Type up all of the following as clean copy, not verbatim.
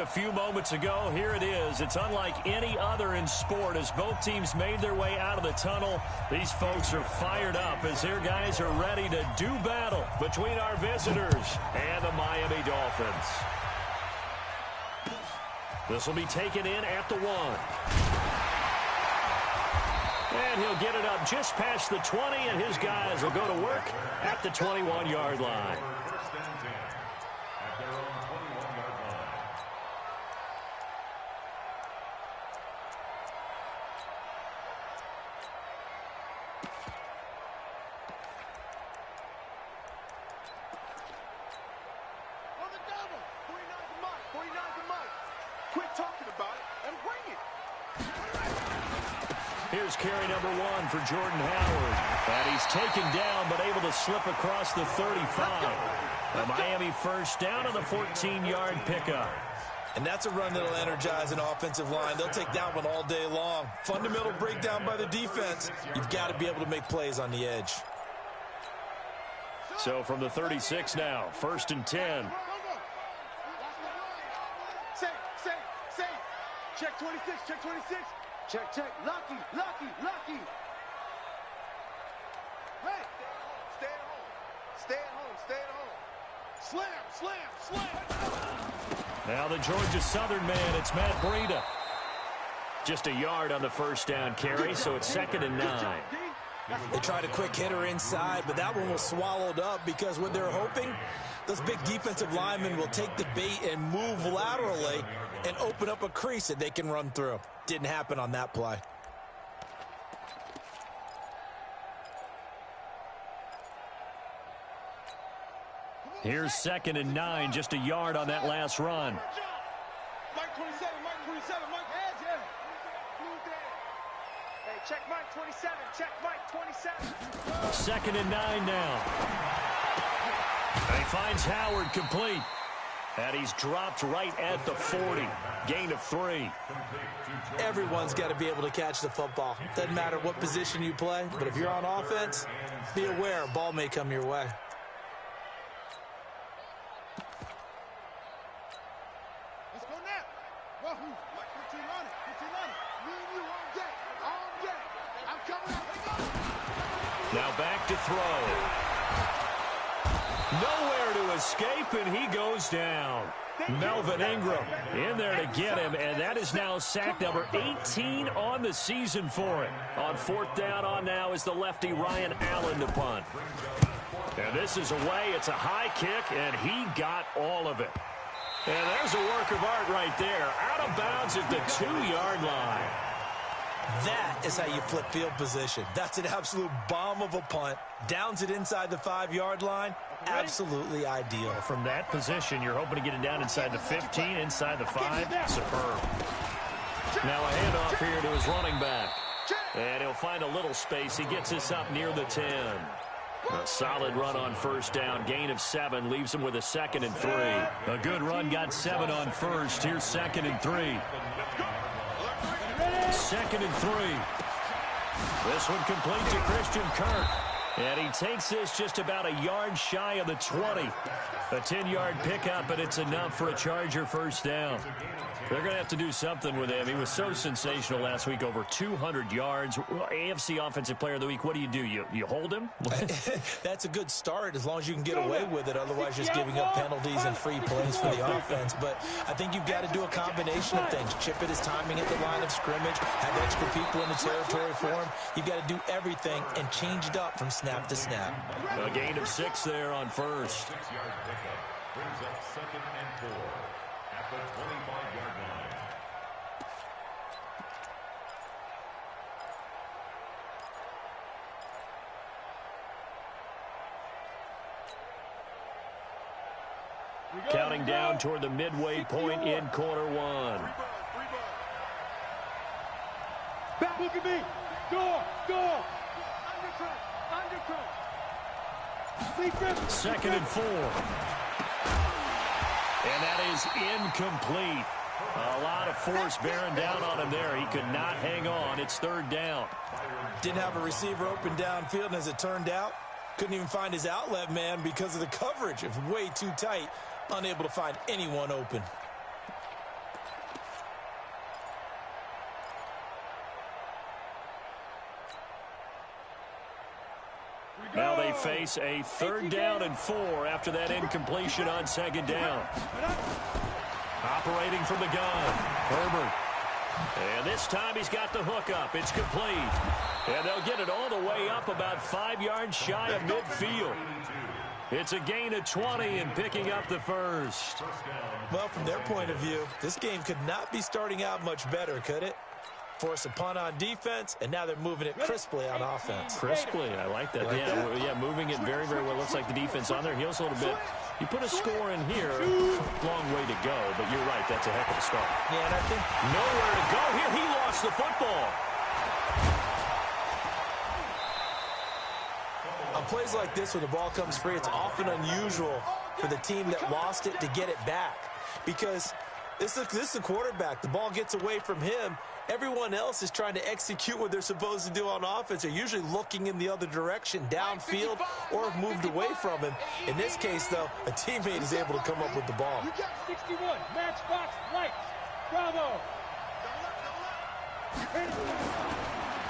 few moments ago. Here it is. It's unlike any other in sport as both teams made their way out of the tunnel. These folks are fired up as their guys are ready to do battle between our visitors and the Miami Dolphins. This will be taken in at the 1. And he'll get it up just past the 20, and his guys will go to work at the 21-yard line. Here's carry number 1 for Jordan Howard. And he's taken down but able to slip across the 35. A Miami first down on the 14-yard pickup. And that's a run that'll energize an offensive line. They'll take that one all day long. Fundamental breakdown by the defense. You've got to be able to make plays on the edge. So from the 36 now, 1st and 10. Check 26, check 26. Check. Lucky. Hey, stay at home. Slam. Now the Georgia Southern man, it's Matt Breida. Just a yard on the first down carry, so it's 2nd and 9. They tried a quick hitter inside, but that one was swallowed up because what they're hoping, those big defensive linemen will take the bait and move laterally and open up a crease that they can run through. Didn't happen on that play. Here's 2nd and 9, just a yard on that last run. Mike 27, Mike. Hey, check Mike 27, check Mike 27. 2nd and 9 now. And he finds Howard complete. And he's dropped right at the 40. Gain of 3. Everyone's got to be able to catch the football. Doesn't matter what position you play, but if you're on offense, be aware a ball may come your way. Let's go now. Wahoo. Mike 15 on it. Me and you on deck. I'm coming out. Now back to throw. Nowhere to escape, and he goes down. Melvin Ingram in there to get him, and that is now sack number 18 on the season for him. On 4th down on now is the lefty Ryan Allen to punt. And this is away. It's a high kick, and he got all of it. And there's a work of art right there. Out of bounds at the 2-yard line. That is how you flip field position. That's an absolute bomb of a punt. Downs it inside the 5-yard line. Absolutely ideal. From that position, you're hoping to get it down inside the 15, inside the 5. Superb. Now a handoff here to his running back. And he'll find a little space. He gets this up near the 10. A solid run on first down. Gain of 7 leaves him with a 2nd and 3. A good run got 7 on first. Here's 2nd and 3. 2nd and 3. This one complete to Christian Kirk. And he takes this just about a yard shy of the 20. A 10-yard pickup, and it's enough for a Charger first down. They're going to have to do something with him. He was so sensational last week, over 200 yards. AFC Offensive Player of the Week, what do? You hold him? That's a good start as long as you can get away with it. Otherwise, just giving up penalties and free plays for the offense. But I think you've got to do a combination of things. Chip it his timing at the line of scrimmage, have extra people in the territory for him. You've got to do everything and change it up from snap to snap. A gain of 6 there on first. Brings up 2nd and 4 at the 25-yard line. Counting down toward the midway point in quarter 1. Back, look at me. Door. Undercut. 2nd and 4. And that is incomplete. A lot of force bearing down on him there. He could not hang on. It's 3rd down. Didn't have a receiver open downfield, and as it turned out, couldn't even find his outlet man because of the coverage. It was way too tight. Unable to find anyone open. Now they face a 3rd down and 4 after that incompletion on 2nd down. Operating from the gun, Herbert. And this time he's got the hook up. It's complete. And they'll get it all the way up about 5 yards shy of midfield. It's a gain of 20 and picking up the first. Well, from their point of view, this game could not be starting out much better, could it? Force a punt on defense, and now they're moving it crisply on offense. Crisply, I like that. Yeah, moving it very, very well. Looks like the defense on their heels a little bit. You put a score in here, long way to go, but you're right, that's a heck of a start. Yeah, and I think nowhere to go here. He lost the football. On plays like this where the ball comes free, it's often unusual for the team that lost it to get it back, because this is the quarterback. The ball gets away from him. Everyone else is trying to execute what they're supposed to do on offense. They're usually looking in the other direction, downfield, or have moved away from him. In this case, though, a teammate is able to come up with the ball. 61, matchbox lights. Bravo.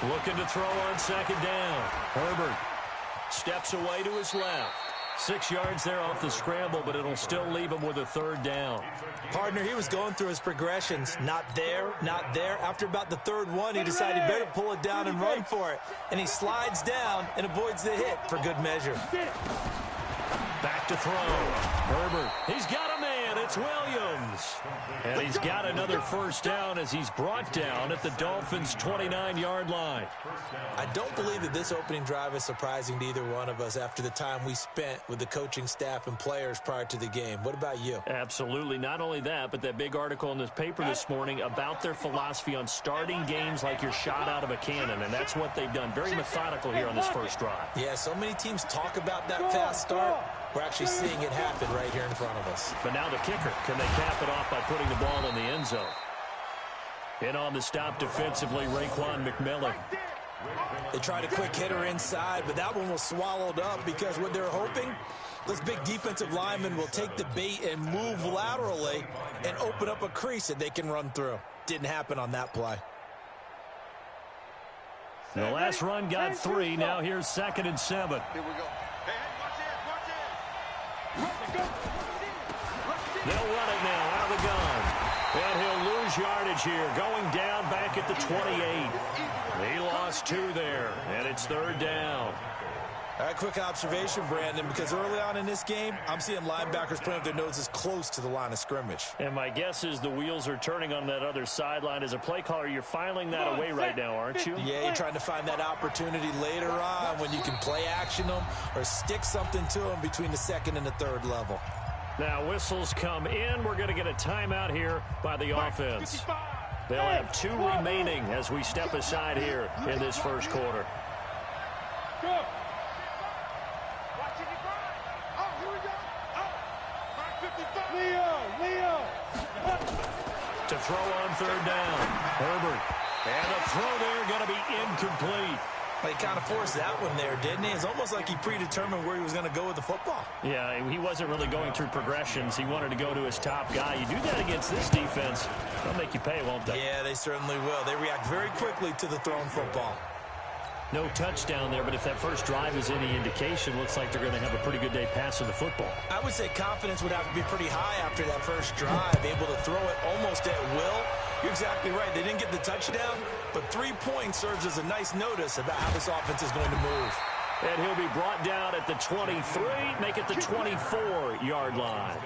Looking to throw on 2nd down. Herbert steps away to his left. 6 yards there off the scramble, but it'll still leave him with a 3rd down. Partner, he was going through his progressions. Not there, not there. After about the 3rd one, he decided he better pull it down and run for it. And he slides down and avoids the hit for good measure. Back to throw. Herbert. He's got a man. It's Williams. And he's got another 1st down as he's brought down at the Dolphins' 29-yard line. I don't believe that this opening drive is surprising to either one of us after the time we spent with the coaching staff and players prior to the game. What about you? Absolutely. Not only that, but that big article in this paper this morning about their philosophy on starting games like you're shot out of a cannon, and that's what they've done. Very methodical here on this 1st drive. Yeah, so many teams talk about that fast start. We're actually seeing it happen right here in front of us. But now the kicker. Can they cap it off by putting the ball in the end zone? In on the stop defensively, Raekwon McMillan. They tried a quick hitter inside, but that one was swallowed up because what they're hoping, those big defensive linemen will take the bait and move laterally and open up a crease that they can run through. Didn't happen on that play. The last run got 3. Now here's 2nd and 7. Here we go. They'll run it now out of the gun. And he'll lose yardage here. Going down back at the 28. He lost 2 there. And it's 3rd down. All right, quick observation, Brandon, because early on in this game, I'm seeing linebackers putting up their noses close to the line of scrimmage. And my guess is the wheels are turning on that other sideline. As a play caller, you're filing that away right now, aren't you? Yeah, you're trying to find that opportunity later on when you can play action them or stick something to them between the 2nd and the 3rd level. Now whistles come in. We're going to get a timeout here by the offense. They'll have 2 remaining as we step aside here in this 1st quarter. Go. Leo. To throw on 3rd down. Herbert. And the throw there going to be incomplete. He kind of forced that one there, didn't he? It's almost like he predetermined where he was going to go with the football. Yeah, he wasn't really going through progressions. He wanted to go to his top guy. You do that against this defense, they'll make you pay, won't they? Yeah, they certainly will. They react very quickly to the thrown football. No touchdown there, but if that 1st drive is any indication, looks like they're going to have a pretty good day passing the football. I would say confidence would have to be pretty high after that 1st drive, able to throw it almost at will. You're exactly right. They didn't get the touchdown, but 3 points serves as a nice notice about how this offense is going to move. And he'll be brought down at the 23, make it the 24-yard line.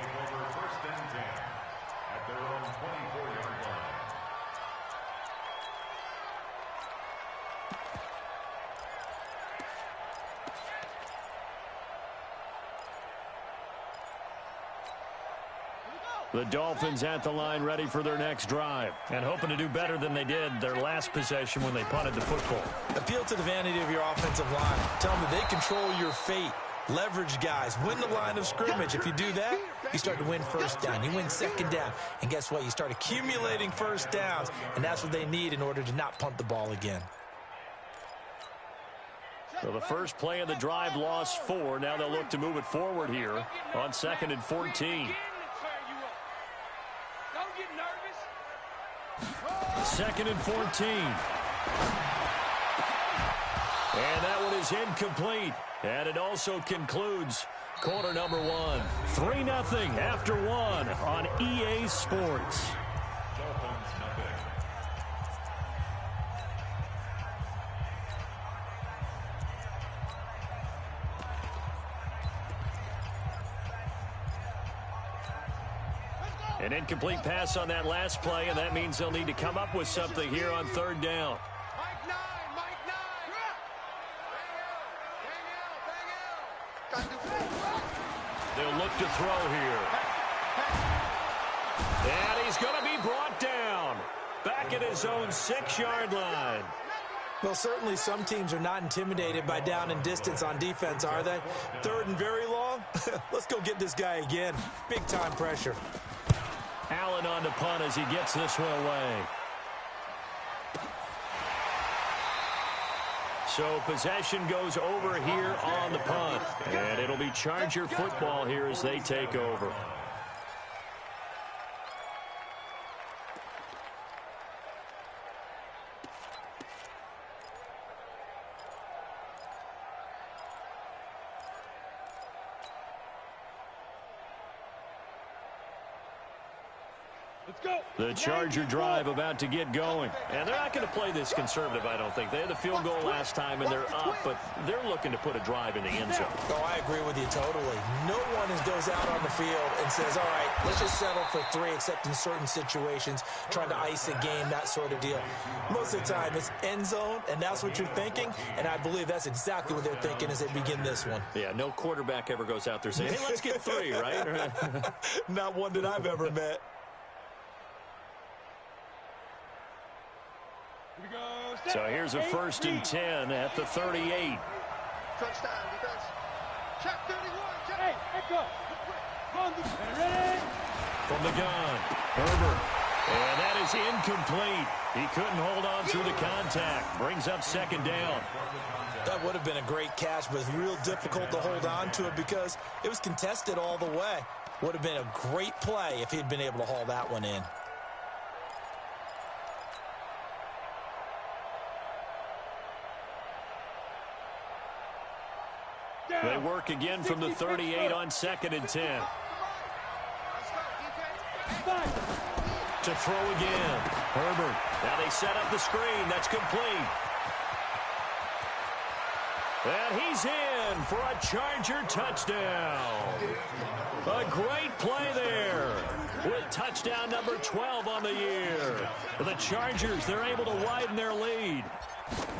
The Dolphins at the line ready for their next drive and hoping to do better than they did their last possession when they punted the football. Appeal to the vanity of your offensive line. Tell them that they control your fate. Leverage guys. Win the line of scrimmage. If you do that, you start to win 1st down. You win 2nd down. And guess what? You start accumulating 1st downs, and that's what they need in order to not punt the ball again. So the first play of the drive lost 4. Now they'll look to move it forward here on 2nd and 14. 2nd and 14. And that one is incomplete. And it also concludes quarter number one. 3-0 after one on EA Sports. Dolphins nothing. An incomplete pass on that last play, and that means they'll need to come up with something here on third down. They'll look to throw here. And he's going to be brought down. Back at his own 6-yard line. Well, certainly some teams are not intimidated by down and distance on defense, are they? Third and very long? Let's go get this guy again. Big-time pressure. Allen on the punt as he gets this one away. So possession goes over here on the punt. And it'll be Charger football here as they take over. The Charger drive about to get going. And they're not going to play this conservative, I don't think. They had the field goal last time, and they're up, but they're looking to put a drive in the end zone. Oh, I agree with you totally. No one goes out on the field and says, all right, let's just settle for 3, except in certain situations, trying to ice a game, that sort of deal. Most of the time, it's end zone, and that's what you're thinking, and I believe that's exactly what they're thinking as they begin this one. Yeah, no quarterback ever goes out there saying, hey, let's get 3, right? Not one that I've ever met. So here's a 1st and 10 at the 38. Touchdown, defense. Check 31. Check. Hey, go. Ready? From the gun, Herbert. And that is incomplete. He couldn't hold on through the contact. Brings up 2nd down. That would have been a great catch, but it's real difficult to hold on to it because it was contested all the way. Would have been a great play if he'd been able to haul that one in. They work again from the 38 on 2nd and 10. To throw again. Herbert. Now they set up the screen. That's complete. And he's in for a Charger touchdown. A great play there with touchdown number 12 on the year. The Chargers, they're able to widen their lead.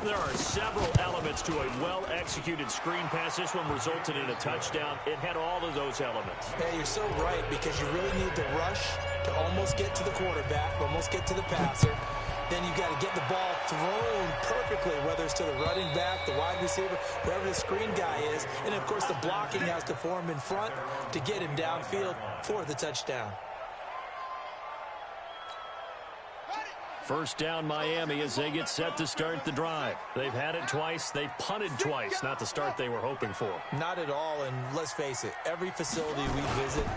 There are several elements to a well-executed screen pass. This one resulted in a touchdown. It had all of those elements. Yeah, you're so right, because you really need to rush to almost get to the quarterback, almost get to the passer. Then you got to get the ball thrown perfectly, whether it's to the running back, the wide receiver, wherever the screen guy is. And, of course, the blocking has to form in front to get him downfield for the touchdown. First down, Miami, as they get set to start the drive. They've had it twice. They've punted twice. Not the start they were hoping for. Not at all, and let's face it, every facility we visit,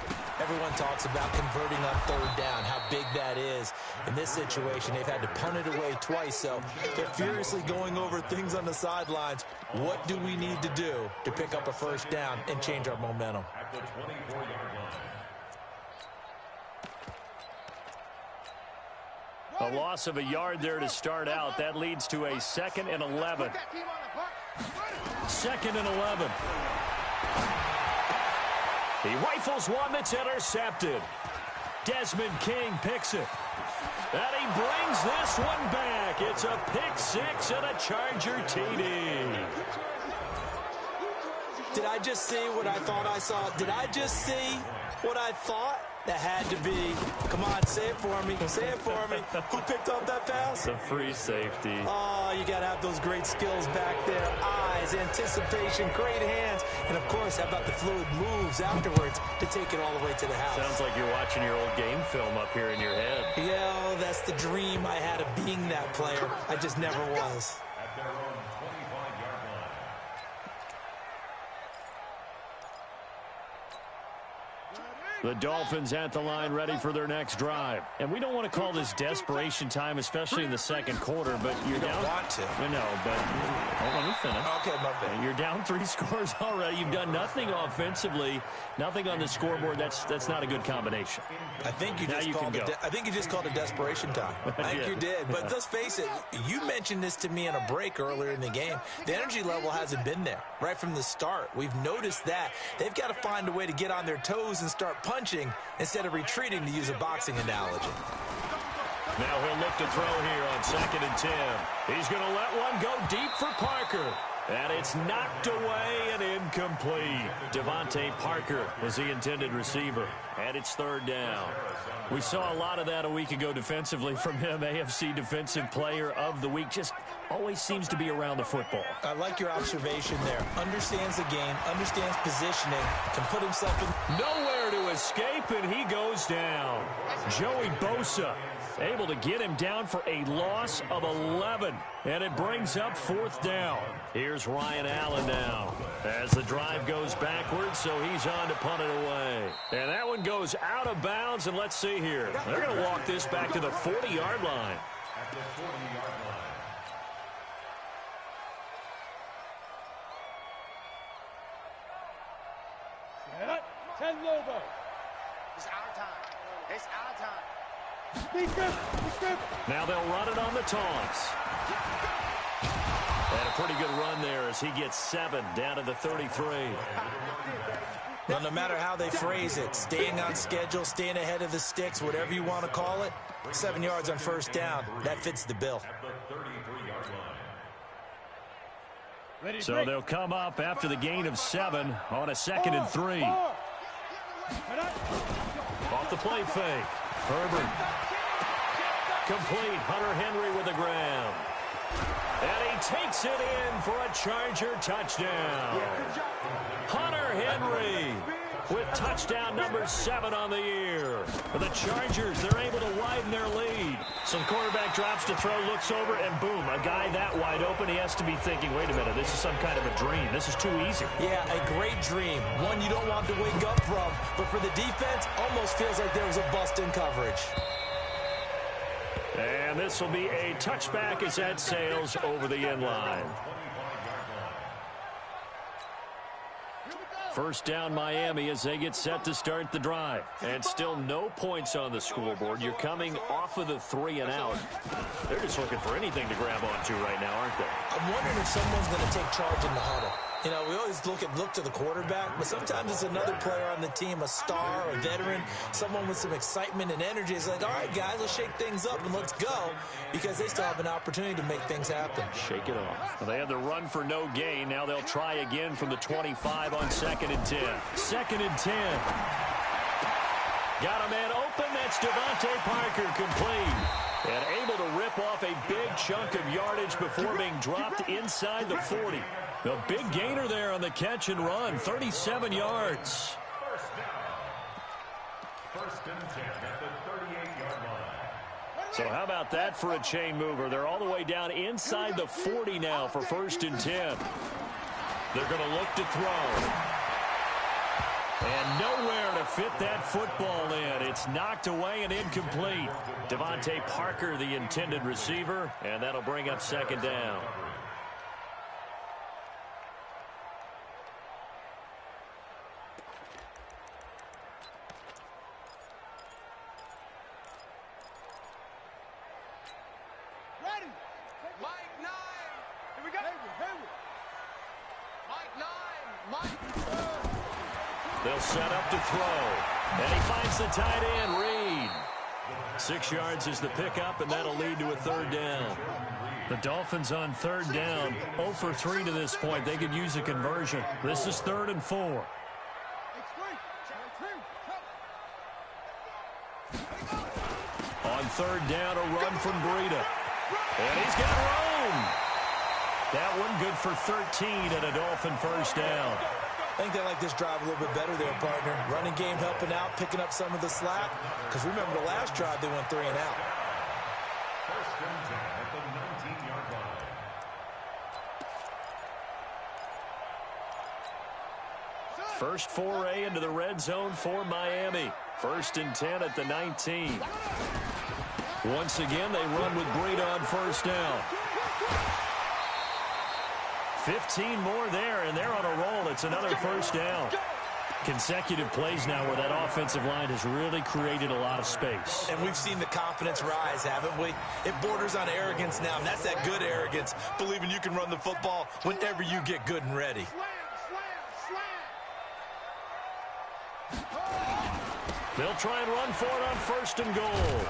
everyone talks about converting on 3rd down, how big that is. In this situation, they've had to punt it away twice, so they're furiously going over things on the sidelines. What do we need to do to pick up a 1st down and change our momentum? At the 24-yard line. A loss of a yard there to start out. That leads to a 2nd and 11. 2nd and 11. He rifles one that's intercepted. Desmond King picks it. And he brings this one back. It's a pick 6 and a Charger TD. Did I just see what I thought I saw? Did I just see what I thought? That had to be. Come on, say it for me. Say it for me. Who picked up that pass? The free safety. Oh, you got to have those great skills back there. Eyes, anticipation, great hands. And, of course, how about the fluid moves afterwards to take it all the way to the house? Sounds like you're watching your old game film up here in your head. Yeah, oh, that's the dream I had of being that player. I just never was. At their own 25-yard line. The Dolphins at the line ready for their next drive. And we don't want to call this desperation time, especially in the second quarter, but you're down. Don't want to. I know, but hold on, let me finish. Okay, my bad. You're down 3 scores already. You've done nothing offensively, nothing on the scoreboard. That's not a good combination. I think you just called it desperation time. I think you did. But let's face it, you mentioned this to me in a break earlier in the game. The energy level hasn't been there right from the start. We've noticed that. They've got to find a way to get on their toes and start punching instead of retreating, to use a boxing analogy. Now he'll look to throw here on 2nd and 10. He's going to let one go deep for Parker. And it's knocked away and incomplete. Devontae Parker was the intended receiver. And it's 3rd down. We saw a lot of that a week ago defensively from him. AFC Defensive Player of the Week. Just always seems to be around the football. I like your observation there. Understands the game, understands positioning, can put himself in. Nowhere to escape, and he goes down. Joey Bosa able to get him down for a loss of 11. And it brings up 4th down. Here's Ryan Allen now as the drive goes backwards, so he's on to punt it away. And that one goes out of bounds, and let's see here. They're going to walk this back to the 40-yard line. At the 40-yard line. Set. 10 Lobo. It's our time. It's our time. Now they'll run it on the taunts. And a pretty good run there as he gets 7 down to the 33. Well, no matter how they phrase it, staying on schedule, staying ahead of the sticks, whatever you want to call it, 7 yards on 1st down, that fits the bill. At the 33-yard line. So they'll come up after the gain of 7 on a 2nd and 3. Off the play fake. Herbert. Complete. Hunter Henry with the ground. And he takes it in for a Charger touchdown. Hunter Henry with touchdown number 7 on the year. For the Chargers, they're able to widen their lead. So the quarterback drops to throw, looks over, and boom, a guy that wide open, he has to be thinking, wait a minute, this is some kind of a dream. This is too easy. Yeah, a great dream. One you don't want to wake up from. But for the defense, almost feels like there was a bust in coverage. And this will be a touchback as that sails over the end line. 1st down Miami as they get set to start the drive. And still no points on the scoreboard. You're coming off of the 3 and out. They're just looking for anything to grab onto right now, aren't they? I'm wondering if someone's going to take charge in the huddle. You know, we always look to the quarterback, but sometimes it's another player on the team, a star, a veteran, someone with some excitement and energy. It's like, all right, guys, let's shake things up and let's go, because they still have an opportunity to make things happen. Shake it off. Well, they had the run for no gain. Now they'll try again from the 25 on 2nd and 10. 2nd and 10. Got a man open. That's Devontae Parker, complete. And able to rip off a big chunk of yardage before being dropped inside the 40. The big gainer there on the catch and run, 37 yards. 1st and 10 at the 38-yard line. So how about that for a chain mover? They're all the way down inside the 40 now for 1st and 10. They're going to look to throw. And nowhere to fit that football in. It's knocked away and incomplete. Devontae Parker, the intended receiver, and that'll bring up 2nd down. Ready. Mike 9. Here we go. Mike 9. Mike. They'll set up to throw. And he finds the tight end, Reed. 6 yards is the pickup, and that'll lead to a 3rd down. The Dolphins on 3rd down, 0 for 3 to this point. They could use a conversion. This is 3rd and 4. On 3rd down, a run from Breida. And he's got room. That one good for 13 and a Dolphin 1st down. I think they like this drive a little bit better there, partner. Running game helping out, picking up some of the slack. Because remember, the last drive, they went 3 and out. 1st and 10 at the 19-yard line. First foray into the red zone for Miami. 1st and 10 at the 19. Once again, they run with Breida on first down. 15 more there, and they're on a roll. It's another first down. Consecutive plays now where that offensive line has really created a lot of space. And we've seen the confidence rise, haven't we? It borders on arrogance now, and that's that good arrogance, believing you can run the football whenever you get good and ready. They'll try and run for it on 1st and goal.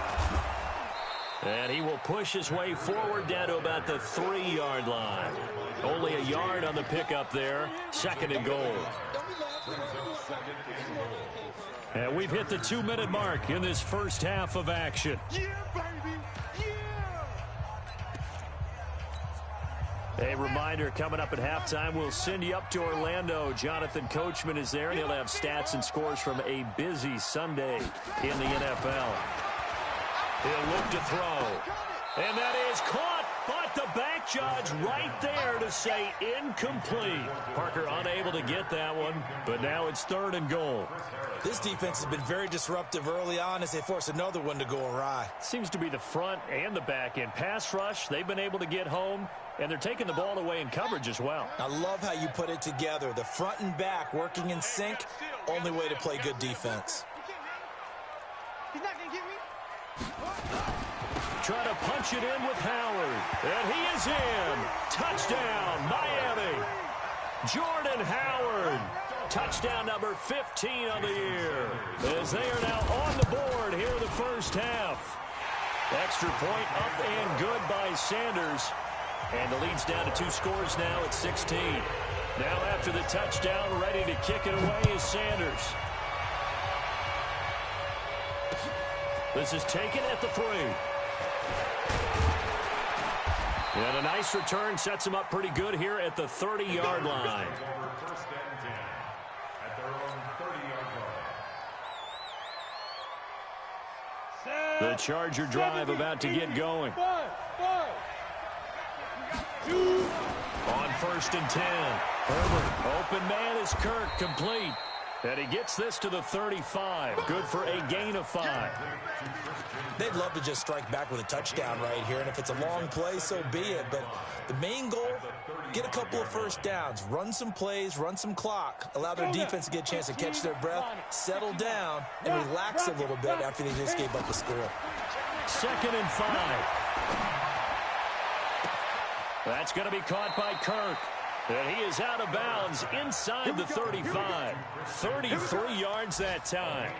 And he will push his way forward down to about the 3-yard line. Only a yard on the pickup there. 2nd and goal. And we've hit the 2-minute mark in this first half of action. Yeah, baby. Yeah. A reminder, coming up at halftime, we'll send you up to Orlando. Jonathan Coachman is there, and he'll have stats and scores from a busy Sunday in the NFL. He'll look to throw. And that is caught, but the back judge right there to say incomplete. Parker unable to get that one, but now it's 3rd and goal. This defense has been very disruptive early on as they force another one to go awry. Seems to be the front and the back end. Pass rush, they've been able to get home, and they're taking the ball away in coverage as well. I love how you put it together. The front and back working in sync, only way to play good defense. He's not going to get me. Try to punch it in with Howard. And he is in. Touchdown, Miami. Jordan Howard. Touchdown number 15 on the year. As they are now on the board here in the first half. Extra point up and good by Sanders. And the lead's down to 2 scores now at 16. Now after the touchdown, ready to kick it away is Sanders. This is taken at the 3. And a nice return sets him up pretty good here at the 30-yard line. First and 10 at their own 30-yard line. The Charger drive about to get going. On 1st and 10. Herbert, open man is Kirk, complete. And he gets this to the 35. Good for a gain of 5. They'd love to just strike back with a touchdown right here, and if it's a long play, so be it. But the main goal, get a couple of first downs, run some plays, run some clock, allow their defense to get a chance to catch their breath, settle down, and relax a little bit after they just gave up the score. 2nd and 5. That's going to be caught by Kirk. And he is out of bounds inside the 35. 33 yards that time.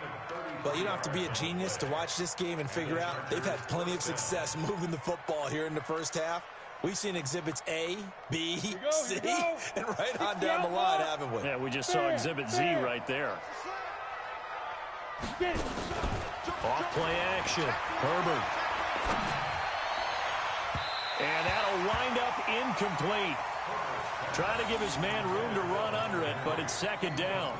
Well, you don't have to be a genius to watch this game and figure out they've had plenty of success moving the football here in the first half. We've seen exhibits A, B, C, and right on down the line, haven't we? Yeah, we just saw exhibit Z right there. Off play action. Herbert. And that'll wind up incomplete. Trying to give his man room to run under it, but it's 2nd down.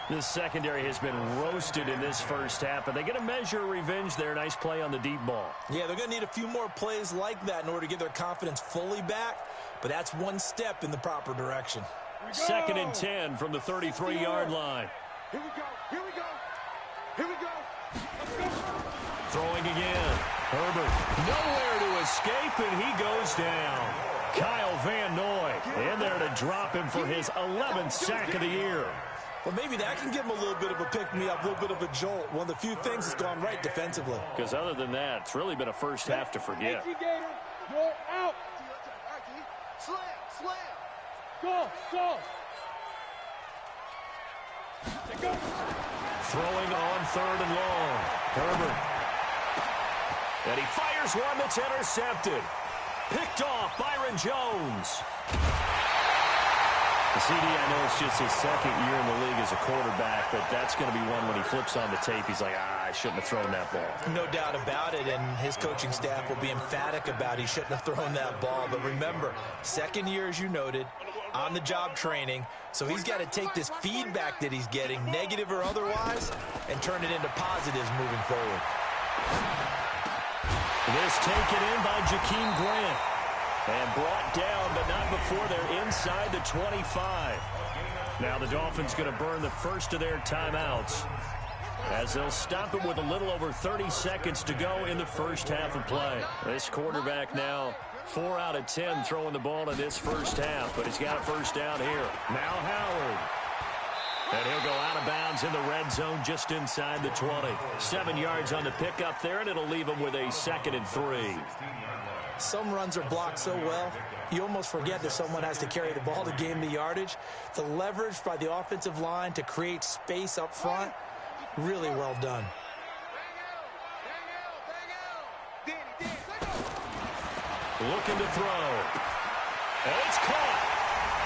This secondary has been roasted in this first half, and they're going to measure revenge there. Nice play on the deep ball. Yeah, they're going to need a few more plays like that in order to get their confidence fully back, but that's one step in the proper direction. 2nd and 10 from the 33-yard line. Here we go. Here we go. Here we go. Throwing again. Herbert nowhere to escape, and he goes down. Kyle Van Noy in there to drop him for his 11th sack of the year. Well, maybe that can give him a little bit of a pick-me-up, a little bit of a jolt. One of the few things that's gone right defensively. Because other than that, it's really been a first half to forget. You're out. Slam, slam. Go, go. Throwing on 3rd and long. Herbert. And he fires one that's intercepted. Picked off Byron Jones. The CD, I know it's just his 2nd year in the league as a quarterback, but that's going to be one when he flips on the tape, he's like, I shouldn't have thrown that ball. No doubt about it, and his coaching staff will be emphatic about he shouldn't have thrown that ball. But remember, 2nd year, as you noted, on-the-job training, so he's got to take this feedback that he's getting, negative or otherwise, and turn it into positives moving forward. This taken in by Jakeem Grant. And brought down, but not before they're inside the 25. Now the Dolphins going to burn the first of their timeouts as they'll stop it with a little over 30 seconds to go in the first half of play. This quarterback now 4 out of 10 throwing the ball in this first half, but he's got a first down here. Now Howard. And he'll go out of bounds in the red zone just inside the 20. 7 yards on the pickup there, and it'll leave him with a 2nd and 3. Some runs are blocked so well, you almost forget that someone has to carry the ball to gain the yardage. The leverage by the offensive line to create space up front, really well done. Looking to throw. And it's caught.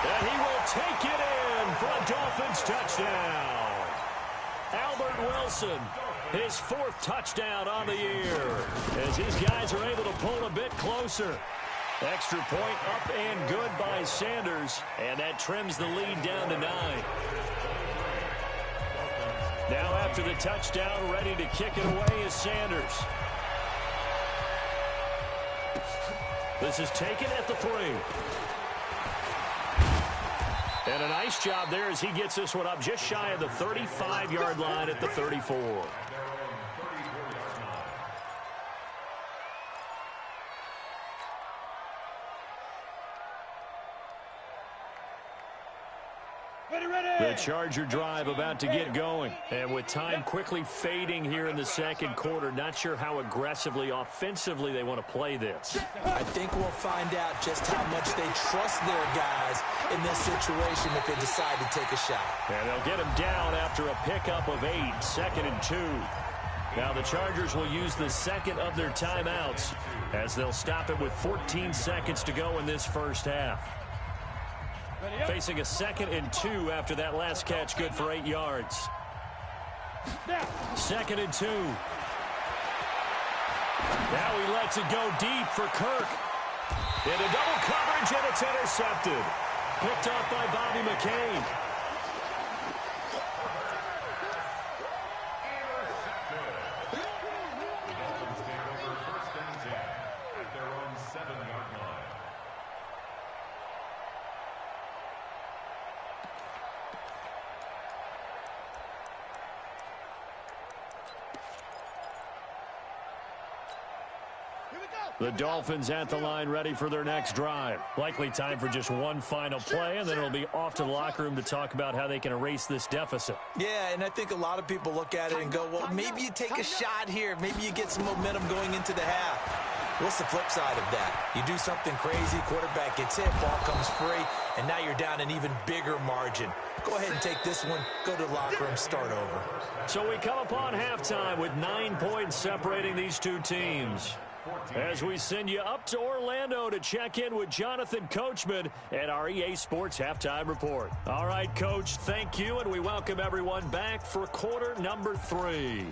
And he will take it in for a Dolphins touchdown. Albert Wilson, his 4th touchdown on the year, as these guys are able to pull a bit closer. Extra point up and good by Sanders, and that trims the lead down to 9. Now after the touchdown, ready to kick it away is Sanders. This is taken at the 3. And a nice job there as he gets this one up just shy of the 35-yard line at the 34. The Charger drive about to get going. And with time quickly fading here in the second quarter, not sure how aggressively, offensively they want to play this. I think we'll find out just how much they trust their guys in this situation if they decide to take a shot. And they'll get him down after a pickup of 8, 2nd and 2. Now the Chargers will use the 2nd of their timeouts as they'll stop it with 14 seconds to go in this first half. Facing a 2nd and 2 after that last catch, good for 8 yards. 2nd and 2. Now he lets it go deep for Kirk. Into double coverage, and it's intercepted. Picked off by Bobby McCain. The Dolphins at the line ready for their next drive. Likely time for just one final play, and then it'll be off to the locker room to talk about how they can erase this deficit. Yeah, and I think a lot of people look at it and go, well, maybe you take a shot here. Maybe you get some momentum going into the half. What's the flip side of that? You do something crazy, quarterback gets hit, ball comes free, and now you're down an even bigger margin. Go ahead and take this one, go to the locker room, start over. So we come upon halftime with 9 points separating these two teams. As we send you up to Orlando to check in with Jonathan Coachman at our EA Sports Halftime Report. All right, Coach, thank you, and we welcome everyone back for quarter number 3.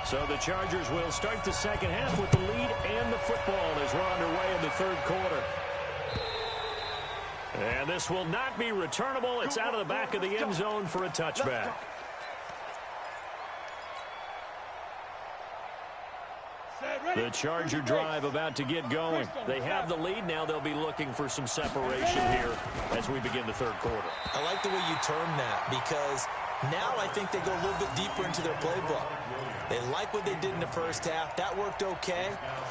So the Chargers will start the second half with the lead and the football as we're underway in the third quarter. And this will not be returnable. It's out of the back of the end zone for a touchback. The Charger drive about to get going. They have the lead. Now they'll be looking for some separation here as we begin the third quarter. I like the way you term that because now I think they go a little bit deeper into their playbook. They like what they did in the first half. That worked okay.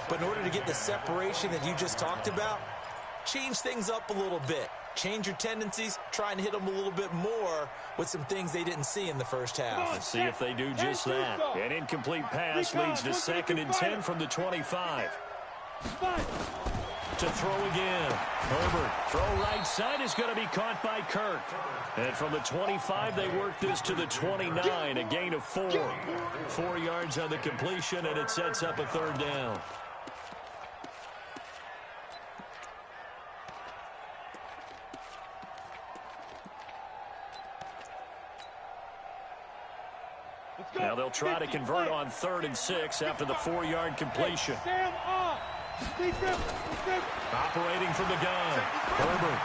But in order to get the separation that you just talked about, change things up a little bit. Change your tendencies. Try and hit them a little bit more with some things they didn't see in the first half. Let's see if they do just that. An incomplete pass leads to 2nd and 10 from the 25. To throw again. Herbert, throw right side is going to be caught by Kirk. And from the 25, they work this to the 29, a gain of 4. 4 yards on the completion, and it sets up a third down. Now they'll try to convert on 3rd and 6 after the 4-yard completion. Operating from the gun. Herbert.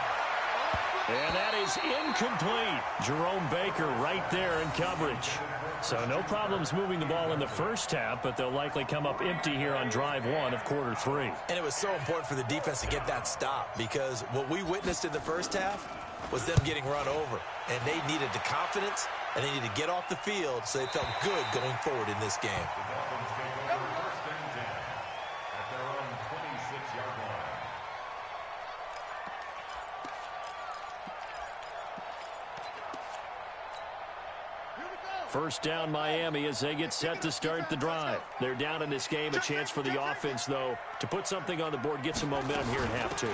And that is incomplete. Jerome Baker right there in coverage. So no problems moving the ball in the first half, but they'll likely come up empty here on drive one of quarter three. And it was so important for the defense to get that stop, because what we witnessed in the first half was them getting run over. And they needed the confidence, and they needed to get off the field so they felt good going forward in this game. First down, Miami, as they get set to start the drive. They're down in this game. A chance for the offense, though, to put something on the board, get some momentum here in half two.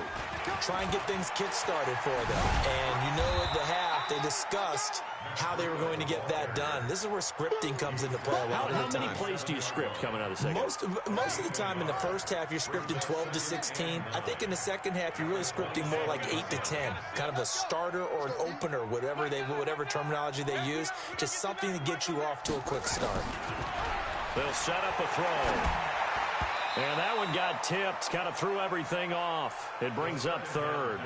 Try and get things kick-started for them. And you know at the half, they discussed how they were going to get that done. This is where scripting comes into play a lot of the time. How many plays do you script coming out of the second? Most of the time in the first half, you're scripting 12 to 16. I think in the second half, you're really scripting more like 8 to 10. Kind of a starter or an opener, whatever terminology they use. Just something to get you off to a quick start. They'll set up a throw. And that one got tipped, kind of threw everything off. It brings up third.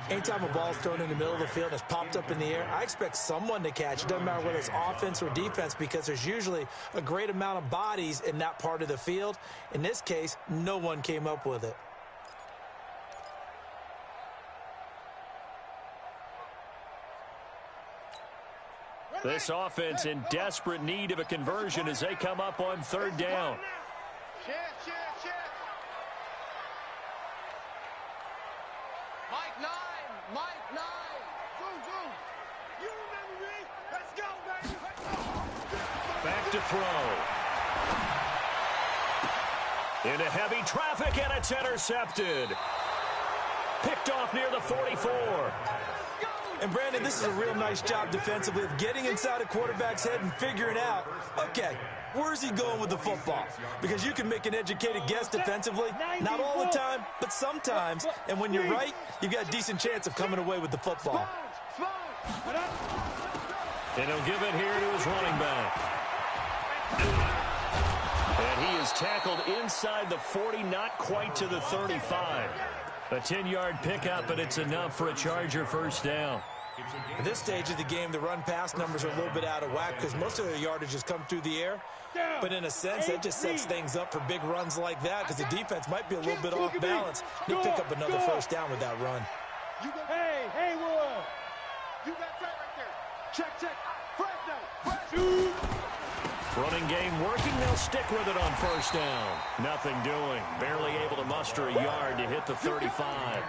Anytime a ball's thrown in the middle of the field and it's popped up in the air, I expect someone to catch. It doesn't matter whether it's offense or defense, because there's usually a great amount of bodies in that part of the field. In this case, no one came up with it. This offense in desperate need of a conversion as they come up on third down. Check. Mike 9. Go. You remember me? Let's go, baby. Let's go. Back to throw. Into heavy traffic, and it's intercepted. Picked off near the 44. And, Brandon, this is a real nice job defensively of getting inside a quarterback's head and figuring out, okay, where's he going with the football? Because you can make an educated guess defensively, not all the time, but sometimes. And when you're right, you've got a decent chance of coming away with the football. And he'll give it here to his running back. And he is tackled inside the 40, not quite to the 35. A 10-yard pickup, and it's enough for a Charger first down. At this stage of the game, the run-pass numbers are a little bit out of whack because most of their yardage has come through the air. But in a sense, that just sets things up for big runs like that because the defense might be a little bit off balance. They pick up another first down with that run. Hey, Will. You got that right there. Check. Fresno. Running game working. They'll stick with it on first down. Nothing doing. Barely able to muster a yard to hit the 35.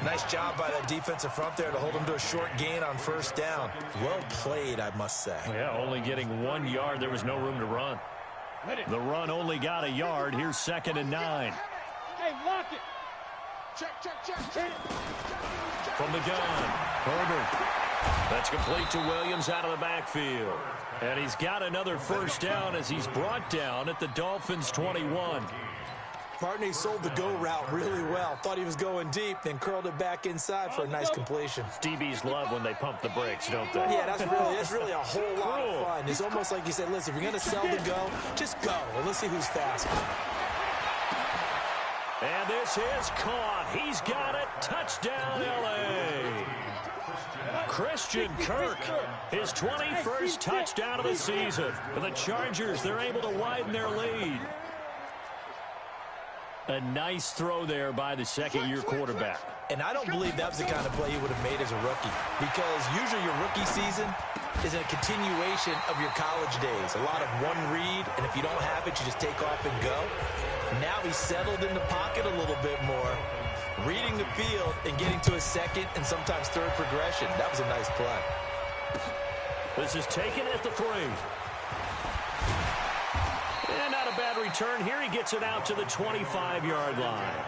Nice job by that defensive front there to hold them to a short gain on first down. Well played, I must say. Yeah, only getting 1 yard. There was no room to run. The run only got a yard. Here's 2nd and 9. Hey, lock it. Check. From the gun, Herbert. That's complete to Williams out of the backfield. And he's got another first down as he's brought down at the Dolphins' 21. Partney sold the go route really well. Thought he was going deep, then curled it back inside for a nice completion. DBs love when they pump the brakes, don't they? Yeah, that's really a whole lot of fun. It's almost like you said, listen, if you're going to sell the go, just go. And let's see who's faster. And this is caught. He's got it. Touchdown, L.A. Christian Kirk, his 21st touchdown of the season. For the Chargers, they're able to widen their lead. A nice throw there by the second-year quarterback. And I don't believe that was the kind of play he would have made as a rookie, because usually your rookie season is a continuation of your college days. A lot of one read, and if you don't have it, you just take off and go. Now he's settled in the pocket a little bit more, reading the field and getting to a second and sometimes third progression. That was a nice play. This is taken at the 3. And not a bad return. Here he gets it out to the 25-yard line.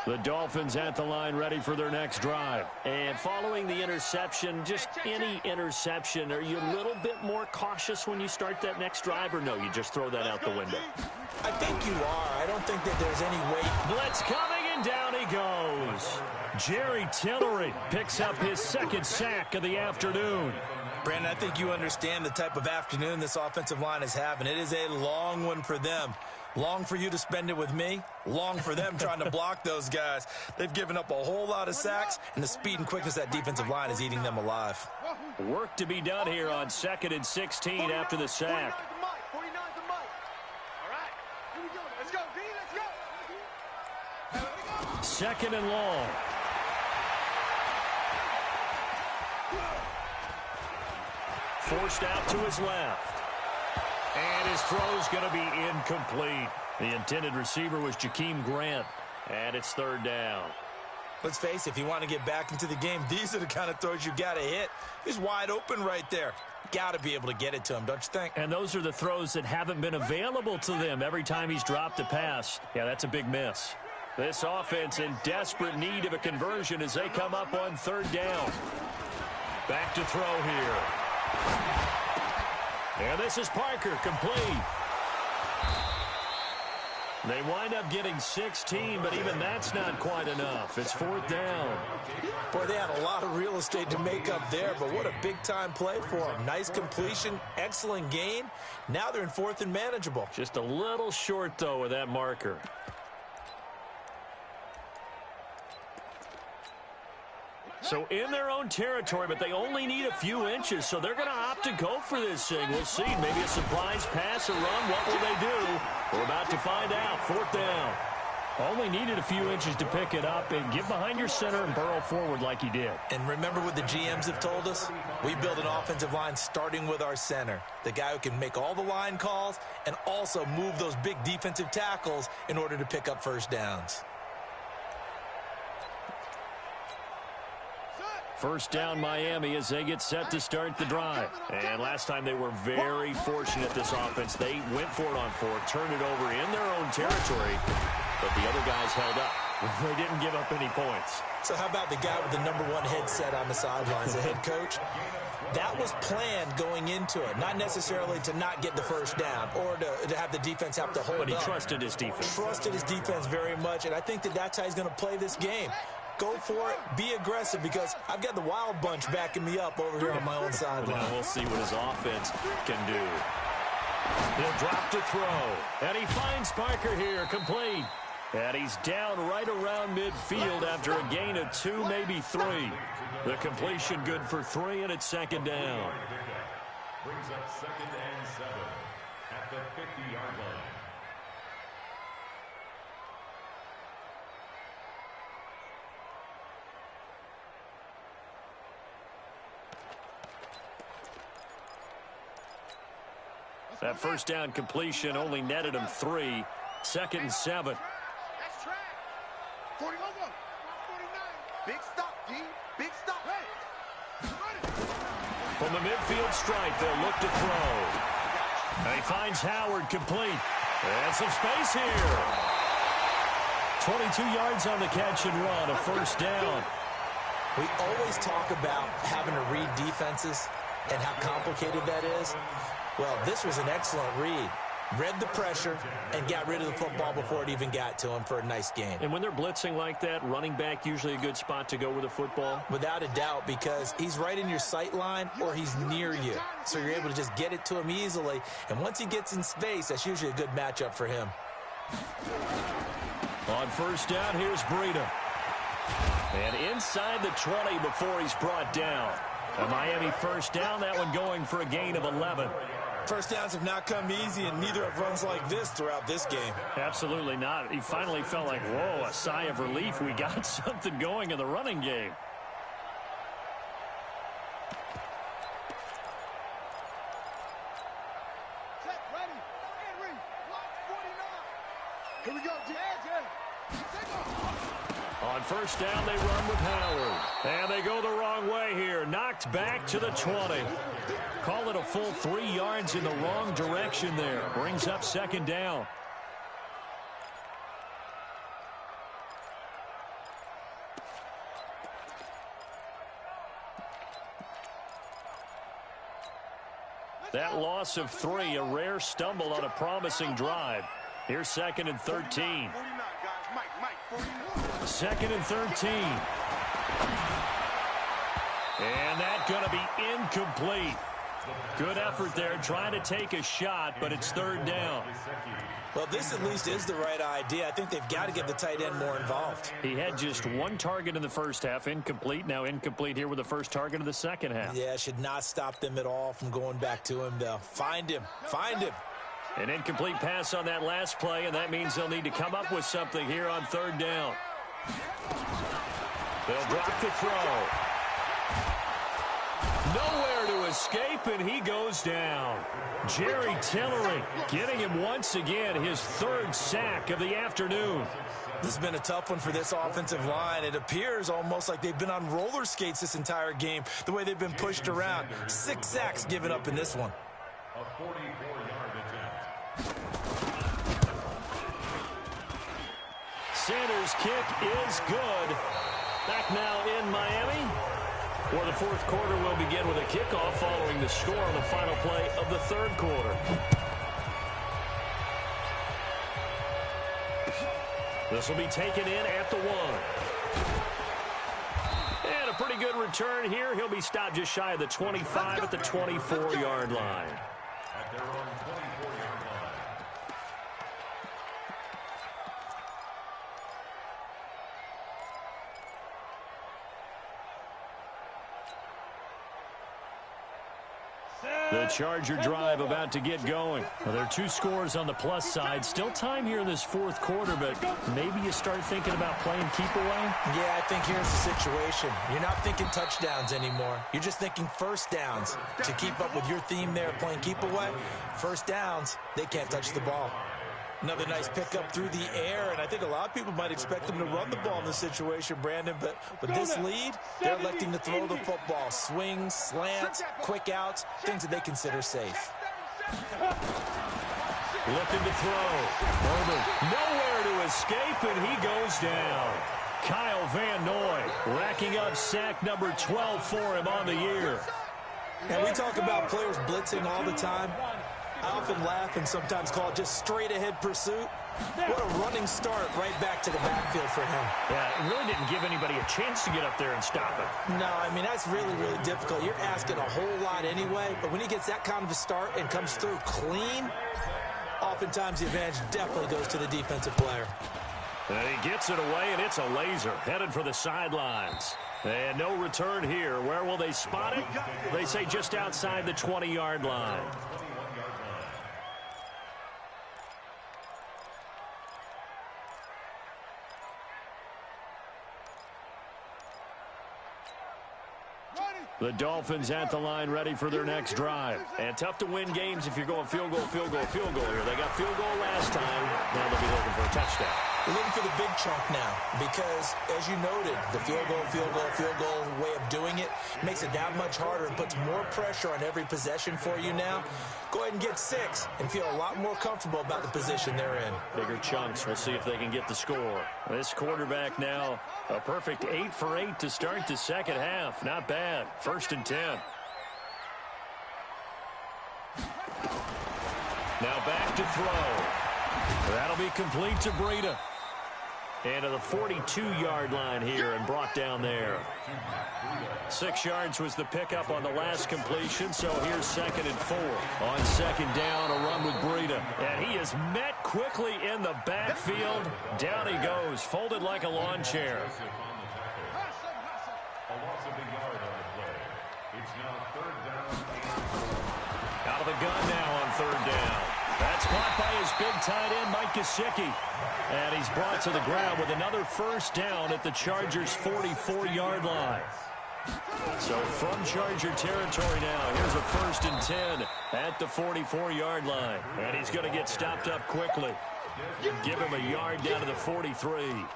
The Dolphins at the line ready for their next drive. And following the interception, just any interception, are you a little bit more cautious when you start that next drive, or no, you just throw that out the window? I think you are. I don't think that there's any way. Blitz coming, and down he goes. Jerry Tillery picks up his second sack of the afternoon. Brandon, I think you understand the type of afternoon this offensive line is having. It is a long one for them. Long for you to spend it with me. Long for them trying to block those guys. They've given up a whole lot of sacks, and the speed and quickness of that defensive line is eating them alive. Work to be done here on 2nd and 16 after the sack. 49's the mic. All right, here we go. Let's go, D. Let's go. 2nd and long. Forced out to his left. And his throw's going to be incomplete. The intended receiver was Jakeem Grant. And it's 3rd down. Let's face it, if you want to get back into the game, these are the kind of throws you got to hit. He's wide open right there. Got to be able to get it to him, don't you think? And those are the throws that haven't been available to them every time he's dropped a pass. Yeah, that's a big miss. This offense in desperate need of a conversion as they come up on 3rd down. Back to throw here. And this is Parker, complete. They wind up getting 16, but even that's not quite enough. It's 4th down. Boy, they had a lot of real estate to make up there, but what a big-time play for them. Nice completion, excellent gain. Now they're in 4th and manageable. Just a little short, though, with that marker. So in their own territory, but they only need a few inches, so they're going to opt to go for this thing. We'll see. Maybe a surprise pass or run. What will they do? We're about to find out. 4th down. Only needed a few inches to pick it up and get behind your center and burrow forward like he did. And remember what the GMs have told us? We build an offensive line starting with our center, the guy who can make all the line calls and also move those big defensive tackles in order to pick up first downs. 1st down Miami as they get set to start the drive. And last time they were very fortunate, this offense. They went for it on 4th, turned it over in their own territory, but the other guys held up. They didn't give up any points. So how about the guy with the #1 headset on the sidelines, the head coach? That was planned going into it, not necessarily to not get the first down or to have the defense have to hold up. But he trusted his defense. Trusted his defense very much, and I think that's how he's going to play this game. Go for it. Be aggressive because I've got the wild bunch backing me up over here on my own sideline. Well, we'll see what his offense can do. He'll drop to throw. And he finds Parker here, complete. And he's down right around midfield after a gain of 2, maybe 3. The completion good for 3, and it's 2nd down. Brings up 2nd and 7 at the 50-yard line. That 1st down completion only netted him 3. 2nd and 7. That's track. 40 over. 49. Big stop, D. Big stop. Hey. From the midfield stripe, they'll look to throw. And he finds Howard, complete. And some space here. 22 yards on the catch and run, a 1st down. We always talk about having to read defenses and how complicated that is. Well, this was an excellent read. Read the pressure and got rid of the football before it even got to him for a nice gain. And when they're blitzing like that, running back usually a good spot to go with the football? Without a doubt, because he's right in your sight line or he's near you. So you're able to just get it to him easily. And once he gets in space, that's usually a good matchup for him. On 1st down, here's Breida. And inside the 20 before he's brought down. A Miami 1st down, that one going for a gain of 11. First downs have not come easy, and neither have runs like this throughout this game. Absolutely not. He finally felt like, whoa, a sigh of relief. We got something going in the running game. Check, ready. Henry. Block 49. Here we go, Jay. Take off. On 1st down, they run with Howard. And they go the wrong way here. Knocked back to the 20. Call it a full 3 yards in the wrong direction there. Brings up 2nd down. That loss of 3, a rare stumble on a promising drive. Here's 2nd and 13. 49, guys. Mike, 49. 2nd and 13. And that's going to be incomplete. Good effort there, trying to take a shot, but it's third down. Well, this at least is the right idea. I think they've got to get the tight end more involved. He had just one target in the first half, incomplete. Now incomplete here with the first target of the second half. Yeah, should not stop them at all from going back to him, though. Find him. Find him. An incomplete pass on that last play, and that means they'll need to come up with something here on third down. They'll drop the throw. Nowhere to escape, and he goes down. Jerry Tillery getting him once again his third sack of the afternoon. This has been a tough one for this offensive line. It appears almost like they've been on roller skates this entire game, the way they've been pushed around. 6 sacks given up in this one. A 44-yard attempt. Sanders' kick is good. Back now in Miami, where the fourth quarter will begin with a kickoff following the score on the final play of the third quarter. This will be taken in at the 1. And a pretty good return here. He'll be stopped just shy of the 25 at the 24-yard line. At their own 24-yard line. The Charger drive about to get going. Well, there are 2 scores on the plus side. Still time here in this fourth quarter, but maybe you start thinking about playing keep away? Yeah, I think here's the situation. You're not thinking touchdowns anymore. You're just thinking first downs. To keep up with your theme there, playing keep away, first downs, they can't touch the ball. Another nice pickup through the air, and I think a lot of people might expect them to run the ball in this situation, Brandon, but with this lead, they're electing to throw the football. Swings, slants, quick outs, things that they consider safe. Looking to throw. Herbert nowhere to escape, and he goes down. Kyle Van Noy racking up sack number 12 for him on the year. And we talk about players blitzing all the time. I often laugh and sometimes call it just straight-ahead pursuit. What a running start right back to the backfield for him. Yeah, it really didn't give anybody a chance to get up there and stop it. No, I mean, that's really, really difficult. You're asking a whole lot anyway, but when he gets that kind of a start and comes through clean, oftentimes the advantage definitely goes to the defensive player. And he gets it away, and it's a laser headed for the sidelines. And no return here. Where will they spot it? They say just outside the 20-yard line. The Dolphins at the line ready for their next drive. And tough to win games if you're going field goal, field goal, field goal here. They got field goal last time. Now they'll be looking for a touchdown. They're looking for the big chunk now because, as you noted, the field goal way of doing it makes it that much harder and puts more pressure on every possession for you now. Go ahead and get 6 and feel a lot more comfortable about the position they're in. Bigger chunks. We'll see if they can get the score. This quarterback now, a perfect 8 for 8 to start the second half. Not bad. 1st and 10. Now back to throw. That'll be complete to Breida. And to the 42-yard line here and brought down there. 6 yards was the pickup on the last completion, so here's 2nd and 4. On 2nd down, a run with Breida. And he is met quickly in the backfield. Down he goes, folded like a lawn chair. A loss of a yard on the play. It's now 3rd down and 4. Out of the gun now on 3rd down. That's caught by his big tight end, Mike Gesicki. And he's brought to the ground with another 1st down at the Chargers' 44-yard line. So from Charger territory now, here's a 1st and 10 at the 44-yard line. And he's going to get stopped up quickly. Give him a yard down to the 43.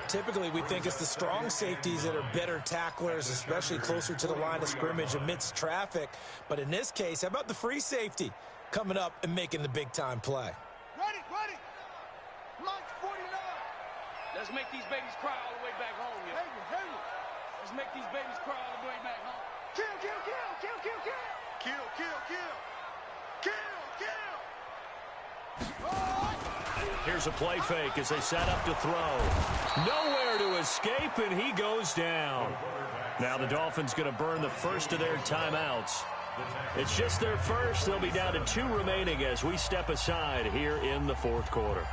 Typically, we think it's the strong safeties that are better tacklers, especially closer to the line of scrimmage amidst traffic. But in this case, how about the free safety coming up and making the big-time play? Ready, ready. Launch 49. Let's make these babies cry all the way back home, yo. Let's make these babies cry all the way back home. Kill, kill, kill, kill, kill, kill. Kill, kill, kill. Kill, kill. Here's a play fake as they set up to throw. Nowhere to escape, and he goes down. Now the Dolphins going to burn the first of their timeouts. It's just their first. They'll be down to 2 remaining as we step aside here in the fourth quarter.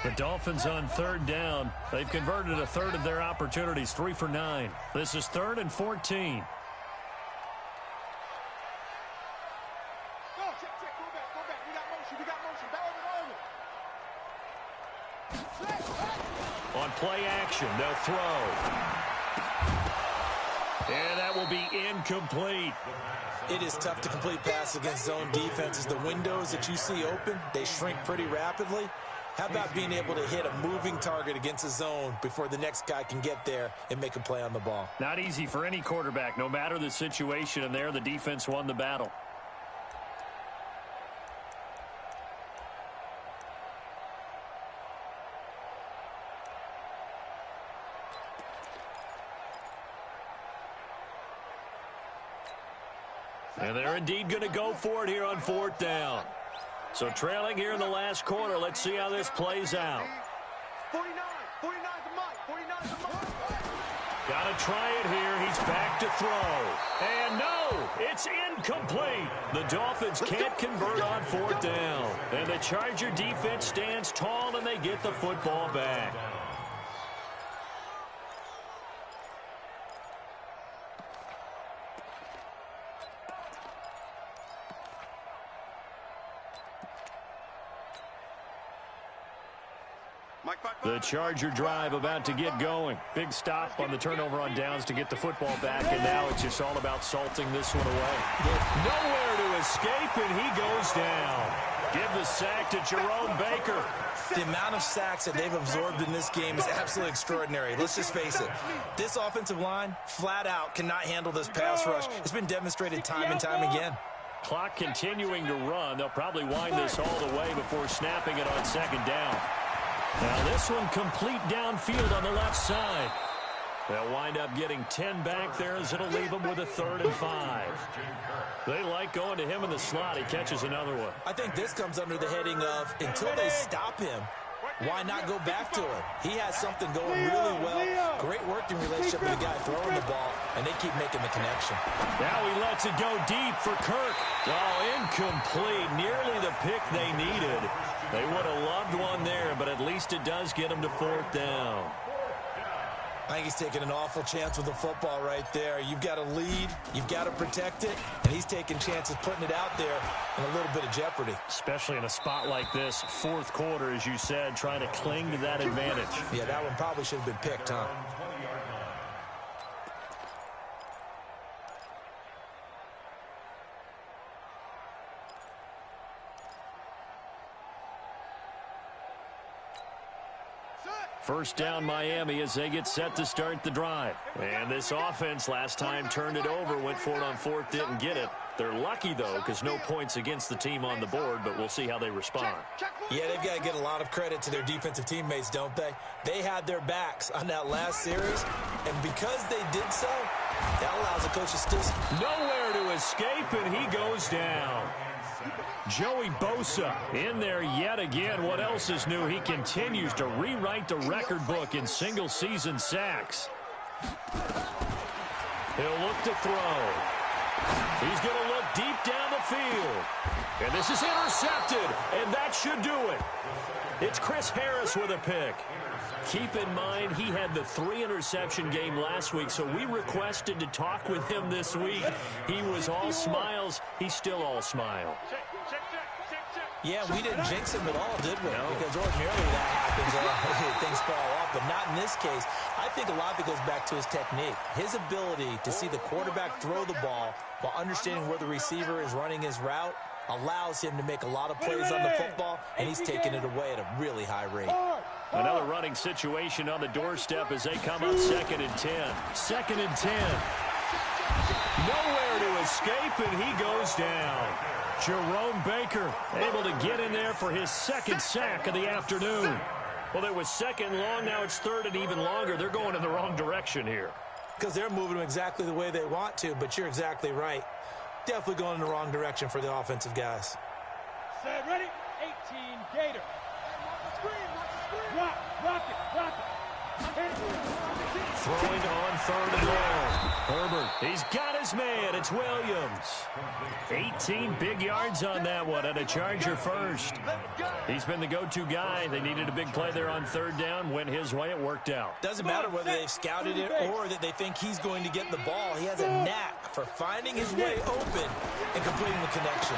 The Dolphins on third down. They've converted a third of their opportunities, 3 for 9. This is 3rd and 14. On play action, they'll throw. And that will be incomplete. It is tough to complete passes against zone defenses. The windows that you see open, they shrink pretty rapidly. How about being able to hit a moving target against a zone before the next guy can get there and make a play on the ball? Not easy for any quarterback, no matter the situation, and there the defense won the battle. And they're indeed going to go for it here on 4th down. So trailing here in the last quarter. Let's see how this plays out. 49 the Mike. Got to try it here. He's back to throw. And no, it's incomplete. The Dolphins can't convert on 4th down. And the Charger defense stands tall, and they get the football back. The Charger drive about to get going. Big stop on the turnover on downs to get the football back, and now it's just all about salting this one away. Nowhere to escape, and he goes down. Give the sack to Jerome Baker. The amount of sacks that they've absorbed in this game is absolutely extraordinary. Let's just face it. This offensive line, flat out, cannot handle this pass rush. It's been demonstrated time and time again. Clock continuing to run. They'll probably wind this all the way before snapping it on 2nd down. Now this one complete downfield on the left side. They'll wind up getting 10 back there as it'll leave them with a 3rd and 5. They like going to him in the slot. He catches another one. I think this comes under the heading of until they stop him, why not go back to him? He has something going really well. Great working relationship with the guy throwing the ball, and they keep making the connection. Now he lets it go deep for Kirk. Oh, incomplete. Nearly the pick they needed. They would have loved one there, but at least it does get them to 4th down. I think he's taking an awful chance with the football right there. You've got to lead, you've got to protect it, and he's taking chances putting it out there in a little bit of jeopardy. Especially in a spot like this, 4th quarter, as you said, trying to cling to that advantage. Yeah, that one probably should have been picked, huh? First down Miami as they get set to start the drive. And this offense last time turned it over, went for it on 4th, didn't get it. They're lucky, though, because no points against the team on the board, but we'll see how they respond. Yeah, they've got to get a lot of credit to their defensive teammates, don't they? They had their backs on that last series, and because they did so, that allows the coaches to... Nowhere to escape, and he goes down. Joey Bosa in there yet again. What else is new? He continues to rewrite the record book in single-season sacks. He'll look to throw. He's going to look deep down the field. And this is intercepted, and that should do it. It's Chris Harris with a pick. Keep in mind, he had the 3-interception game last week, so we requested to talk with him this week. He was all smiles. He's still all smile. Yeah, we didn't jinx him at all, did we? No. Because ordinarily that happens. Things fall off, but not in this case. I think a lot of it goes back to his technique. His ability to see the quarterback throw the ball while understanding where the receiver is running his route allows him to make a lot of plays on the football, and he's taking it away at a really high rate. Another running situation on the doorstep as they come up 2nd and 10. 2nd and 10. Nowhere to escape, and he goes down. Jerome Baker able to get in there for his 2nd sack of the afternoon. Well, it was 2nd long, now it's 3rd and even longer. They're going in the wrong direction here. because they're moving them exactly the way they want to, but you're exactly right. Definitely going in the wrong direction for the offensive guys. Set, ready? 18, Gator. Rock it. Throwing on third and long. Herbert, he's got his man. It's Williams. 18 big yards on that one, and a Charger first. He's been the go-to guy. They needed a big play there on third down. Went his way. It worked out. Doesn't matter whether they've scouted it or that they think he's going to get the ball. He has a knack for finding his way open and completing the connection.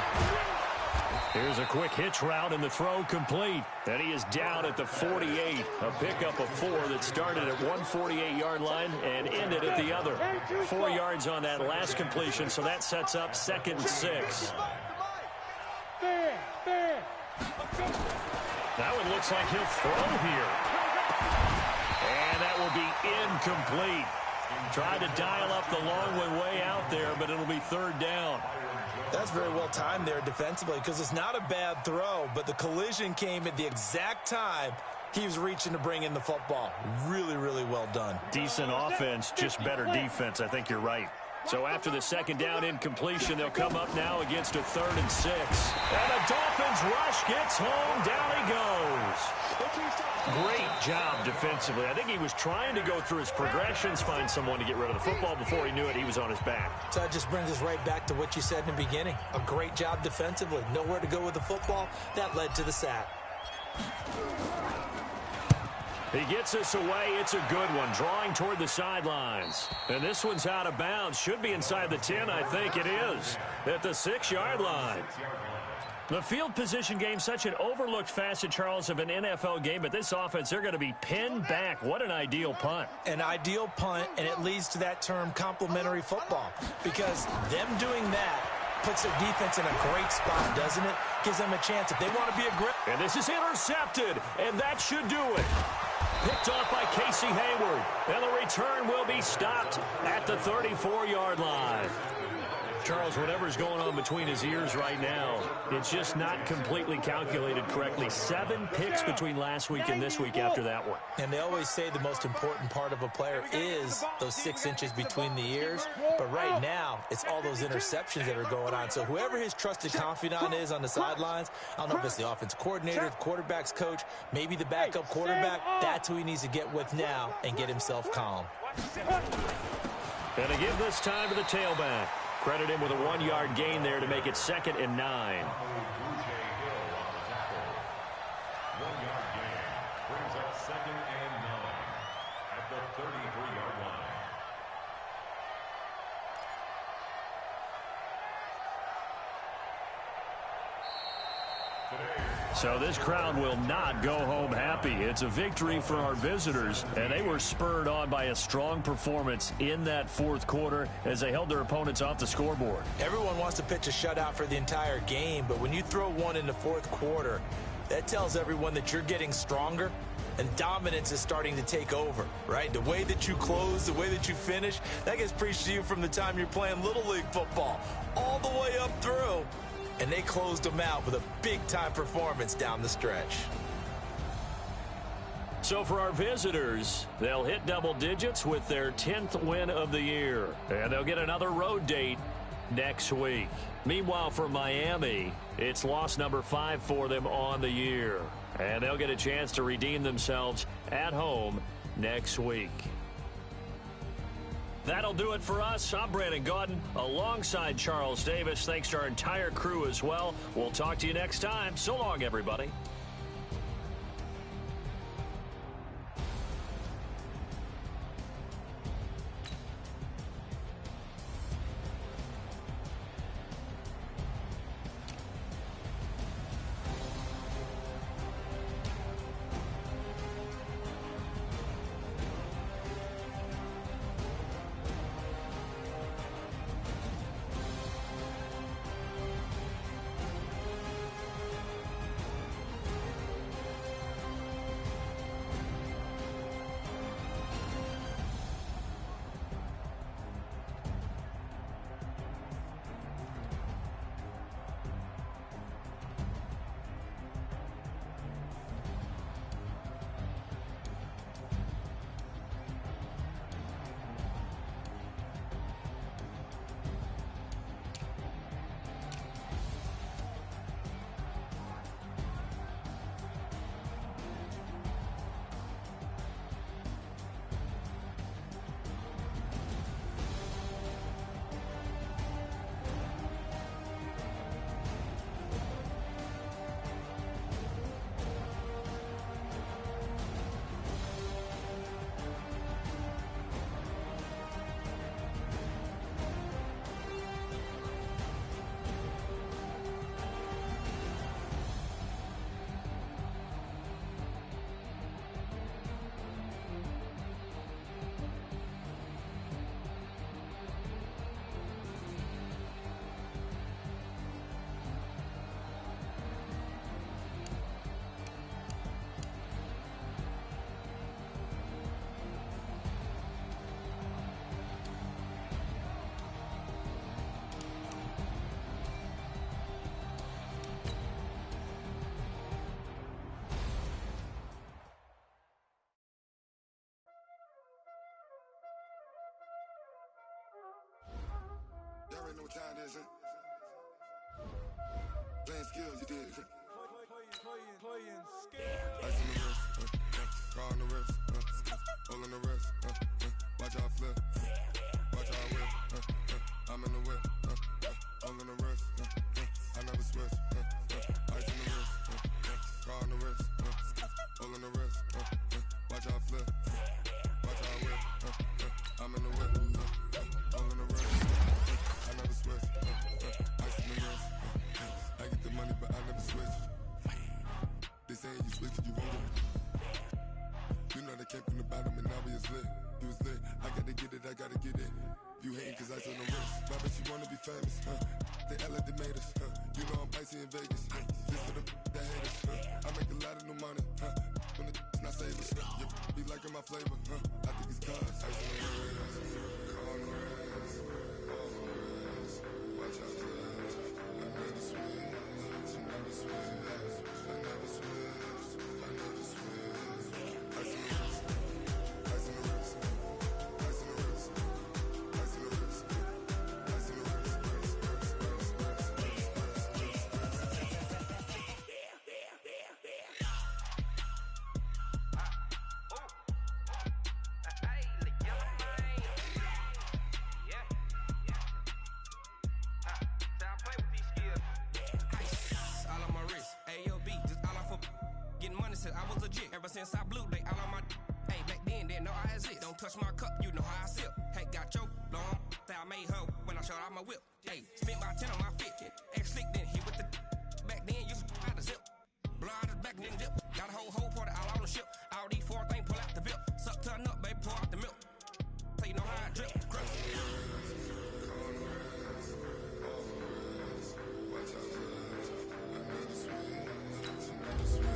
Here's a quick hitch route, and the throw complete. And he is down at the 48. A pickup of 4 that started at 148-yard line and ended at the other. 4 yards on that last completion, so that sets up 2nd and 6. That one looks like he'll throw here. And that will be incomplete. Tried to dial up the long one way out there, but it'll be 3rd down. That's very well timed there defensively because it's not a bad throw, but the collision came at the exact time he was reaching to bring in the football. Really, really well done. Decent offense, just better defense. I think you're right. So after the 2nd down incompletion, they'll come up now against a 3rd and 6. And the Dolphins rush gets home. Down he goes. Great job defensively. I think he was trying to go through his progressions, find someone to get rid of the football. Before he knew it, he was on his back. So that just brings us right back to what you said in the beginning. A great job defensively. Nowhere to go with the football. That led to the sack. He gets us away. It's a good one. Drawing toward the sidelines. And this one's out of bounds. Should be inside the 10, I think it is. At the 6-yard line. The field position game, such an overlooked facet, Charles, of an NFL game. But this offense, they're going to be pinned back. What an ideal punt. An ideal punt, and it leads to that term complementary football. Because them doing that puts their defense in a great spot, doesn't it? Gives them a chance if they want to be aggressive. And this is intercepted, and that should do it. Picked off by Casey Hayward. And the return will be stopped at the 34-yard line. Charles, whatever's going on between his ears right now, it's just not completely calculated correctly. 7 picks between last week and this week after that one. And they always say the most important part of a player is those 6 inches between the ears. But right now, it's all those interceptions that are going on. So whoever his trusted confidant is on the sidelines, I don't know if it's the offense coordinator, the quarterback's coach, maybe the backup quarterback, that's who he needs to get with now and get himself calm. And to give this time to the tailback. Credit him with a 1-yard gain there to make it 2nd and 9. 1-yard gain brings up 2nd and 9 at the 33-yard line. So this crowd will not go home happy. It's a victory for our visitors, and they were spurred on by a strong performance in that 4th quarter as they held their opponents off the scoreboard. Everyone wants to pitch a shutout for the entire game, but when you throw one in the 4th quarter, that tells everyone that you're getting stronger and dominance is starting to take over, right? The way that you close, the way that you finish, that gets preached to you from the time you're playing Little League football all the way up through. And they closed them out with a big-time performance down the stretch. So for our visitors, they'll hit double digits with their 10th win of the year. And they'll get another road date next week. Meanwhile, for Miami, it's loss number 5 for them on the year. And they'll get a chance to redeem themselves at home next week. That'll do it for us. I'm Brandon Gaudin alongside Charles Davis. Thanks to our entire crew as well. We'll talk to you next time. So long, everybody. already know what time it is, huh? Playing skills, you did. Playing skills. Ice on the wrist, car on the wrist, hole in the wrist, watch how I flip, watch how I whip, I'm in the whip, hole in the wrist, I never switch, ice on the wrist, car on the wrist, hole in the wrist, watch how I flip, watch how I whip, I'm in the whip, hole in the wrist, I never switch, ice on the wrist, I get the money but I never switch. They saying you switch and you won't get it. You know they came from the bottom and now we is lit. You was lit, I gotta get it, I gotta get it. You hating cause ice on the wrist. I bet you wanna be famous, They act like they made us, You know I'm icy in Vegas, This for the that hate us, I make a lot of new money, When the not save us, You be liking my flavor, I think it's cause ice on the wrist, on the wrist, on the wrist. Watch out for this, I never switch, I never switch. I never switch, I never switch. Ice in the wrist, ice in the wrist, ice in the wrist, ice in the wrist, ice in the wrist, I was legit. Ever since I blew, they all on my hey, back then, didn't know I exist. Don't touch my cup, you know how I sip. Hey, got your long, I made her when I showed out my whip. Hey, spent my 10 on my fit. Ex-slick, then hit with the back then, used to out the zip. Blow out the back, then dip. Got a whole party all on the ship. All these 4 things, pull out the VIP. Suck, turn up, baby, pour out the milk. So you know how I drip. Grip. Watch out for this, I never switch, I never switch.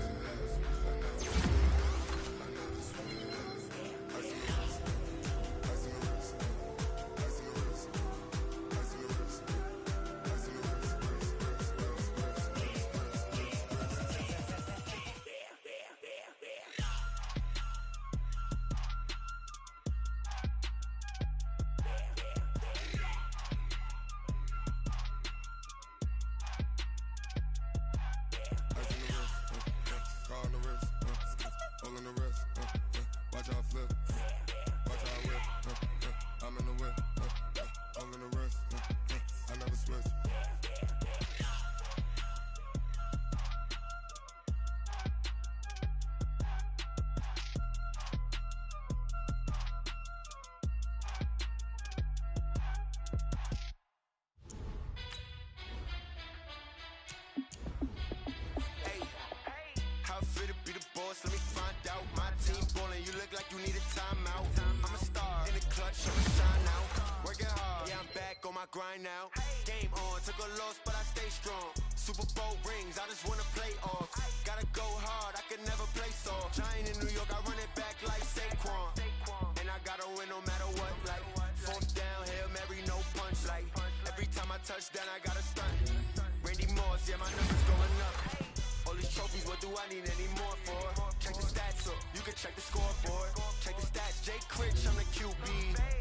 Grind now, game on, took a loss, but I stay strong. Super Bowl rings, I just wanna play off. Gotta go hard, I can never play soft. Giant in New York, I run it back like Saquon. And I gotta win no matter what, like 4th down, Hail Mary, no punch, like every time I touch down, I gotta stunt. Randy Moss, yeah, my numbers going up. All these trophies, what do I need any more for? Check the stats up, you can check the scoreboard. Check the stats, Jay Critch, I'm the QB.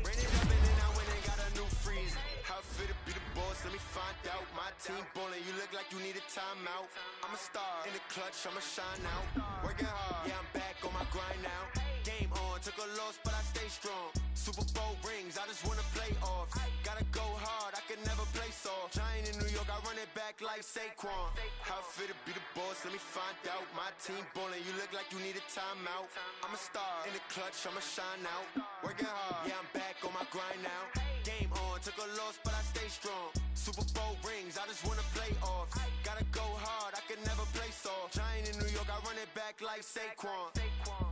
Ran it up and then I went and got a new freeze. How fit to be the boss, let me find out. My team ballin', you look like you need a timeout. I'm a star, in the clutch, I'ma shine out. Working hard, yeah, I'm back on my grind now. Game on, took a loss, but I stay strong. Super Bowl rings, I just wanna play off. Gotta go hard, I can never play soft. Giant in New York, I run it back like Saquon. How fit to be the boss, let me find out. My team ballin', you look like you need a timeout. I'm a star, in the clutch, I'ma shine out. Working hard, yeah, I'm back on my grind now. Game on, took a loss, but I stay strong. Super Bowl rings, I just wanna play off. Gotta go hard, I can never play soft. Giant in New York, I run it back like Saquon.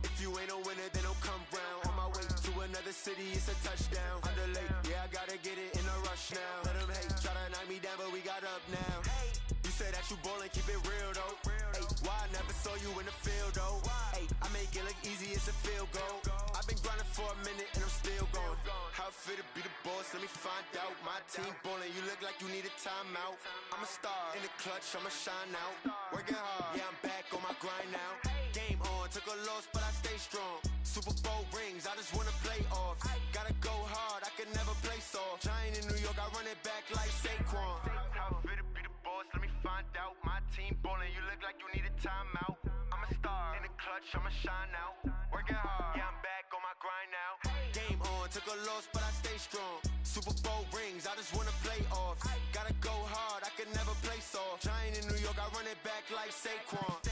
If you ain't a winner, then don't come round. On my way to another city, it's a touchdown. Underlay, yeah, I gotta get it in a rush now. Let them hate, try to knock me down, but we got up now. You say that you ballin', keep it real though. Hey, why I never saw you in the field though? Hey, I make it look easy, it's a field goal. I've been grinding for a minute and I'm still going. How fit to be the boss, let me find out. My team ballin', you look like you need a timeout. I'm a star, in the clutch, I'ma shine out. Working hard, yeah, I'm back on my grind now. Game on, took a loss, but I stay strong. Super Bowl rings, I just wanna play off. Gotta go hard, I can never play soft. Giant in New York, I run it back like Saquon. How fit to be the boss, let me find out. My team ballin', you look like you need a timeout. I'm a star, in the clutch, I'ma shine out. Working hard, yeah, I'm back on my grind now. Game on, took a loss, but I stay strong. Super Bowl rings, I just wanna play off. Gotta go hard, I could never play soft. Giant in New York, I run it back like Saquon.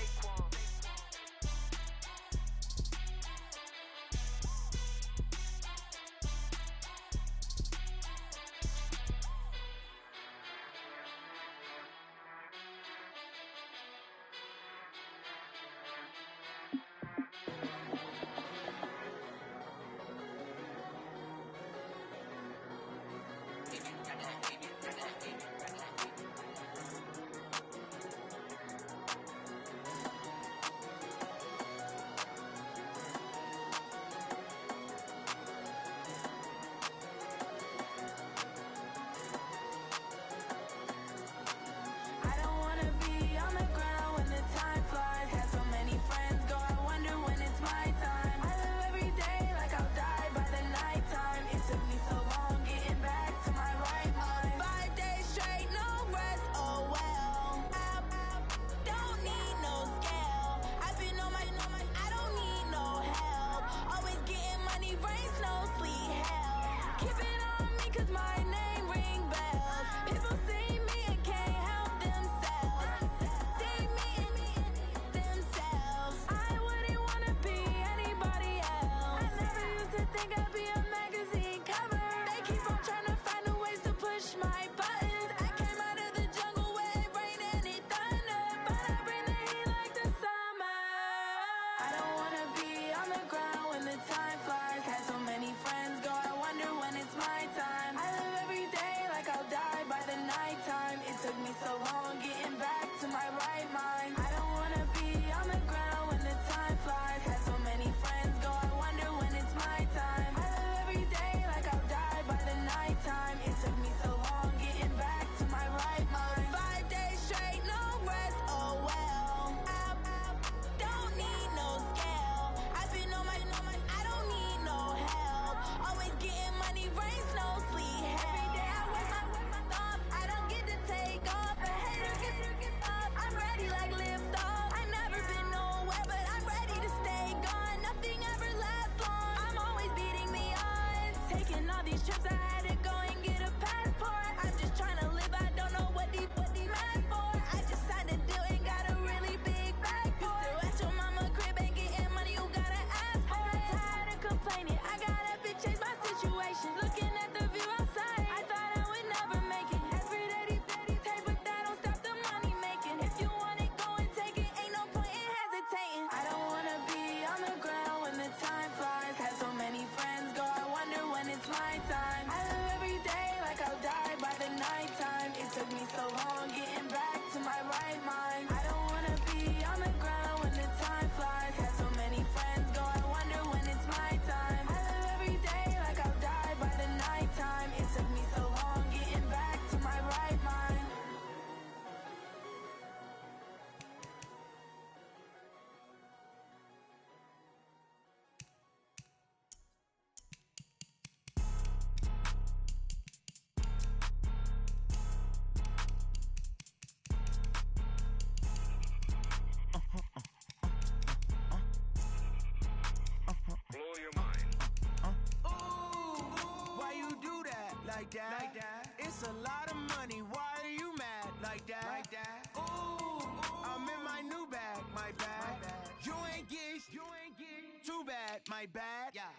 Like that. It's a lot of money. Why are you mad like that? Like that. Ooh, I'm in my new bag. My bad. You ain't get too bad. My bad. Yeah.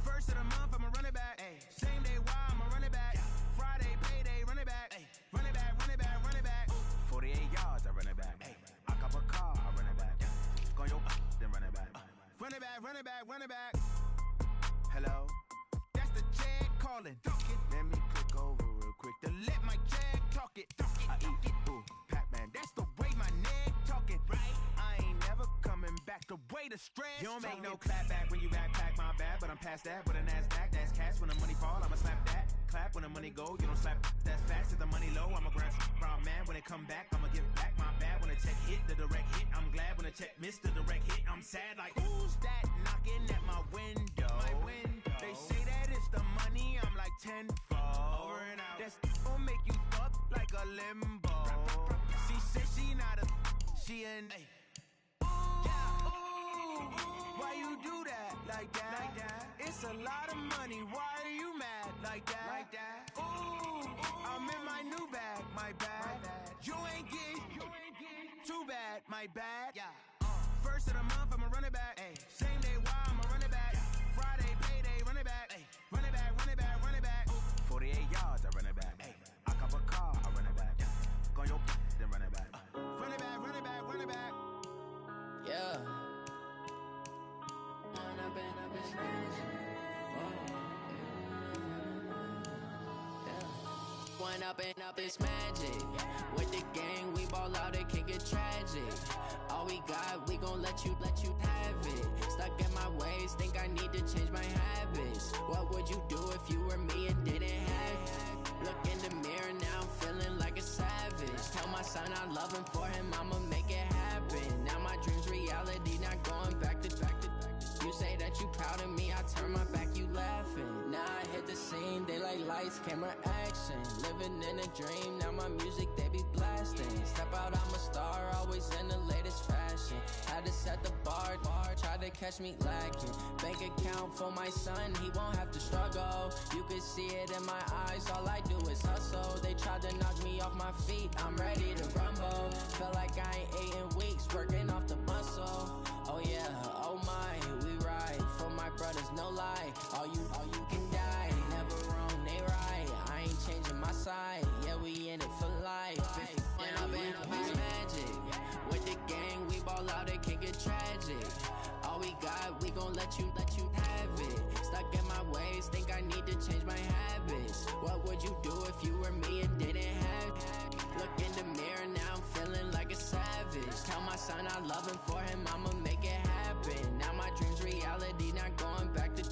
First of the month, I'ma run it back. Ay. Same day, why I'ma run it back. Yeah. Friday, payday, run it back. Ay. Run it back, run it back, run it back. 48 yards, I run it back. Ay. I cop a car, I run it back. Yeah. Go your then run it back. Run it back, run it back, run it back. Hello? That's the jag calling. Let me click over real quick to let my jag talk it. I eat it, ooh, Pac-Man. That's the way my neck talking. Right? I ain't never coming back. The way the stress. You don't make no clap back when you backpack, my bad. But I'm past that with a NASDAQ. That's cash when the money fall. I'ma slap that. Clap when the money go. You don't slap. That's fast to the money low. I'ma grab brown man when it come back. I'ma give back my bad when the check hit the direct hit. I'm glad when the check missed the direct hit. I'm sad like who's that knocking at my window? My window. They say that it's the money. I'm like tenfold. That's gon' make you up like a limbo. She said she not a, she an. Why you do that like that? It's a lot of money. Why are you mad like that? Ooh, I'm in my new bag, my bad. You ain't getting too bad, my bad. First of the month, I'ma run it back. Same day, why I'ma run it back. Friday, payday, run it back. Run it back, run it back, run it back. 48 yards, I run it back. I cop a car, I run it back. Go your then run it back. Run it back, run it back, run it back. Yeah. One up and up is magic. With the gang, we ball out, it can get tragic. All we got, we gon' let you have it. Stuck in my ways, think I need to change my habits. What would you do if you were me and didn't have it? Look in the mirror, now I'm feeling like a savage. Tell my son I love him, for him I'ma make it happen. Now my dream's reality, not going back to. You say that you proud of me, I turn my back, you laughing. Now I hit the scene, they like lights, camera, action. Living in a dream, now my music, they be blasting. Step out, I'm a star, always in the latest fashion. Had to set the bar, try to catch me lacking. Bank account for my son, he won't have to struggle. You can see it in my eyes, all I do is hustle. They tried to knock me off my feet, I'm ready to rumble. Feel like I ain't ate in weeks, working off the muscle. Oh yeah, oh my, we ride for my brothers, no lie. All you can die, never wrong, they right. I ain't changing my side, yeah, we in it for life. When up and up is magic. With the gang, we ball out, it can get tragic. All we got, we gon' let you have it. Stuck in my ways, think I need to change my habits. What would you do if you were me and didn't have it? Look in the mirror, now I'm feeling like a savage. Tell my son I love him, for him I'ma make it happen. Now my dream's reality, not going back to.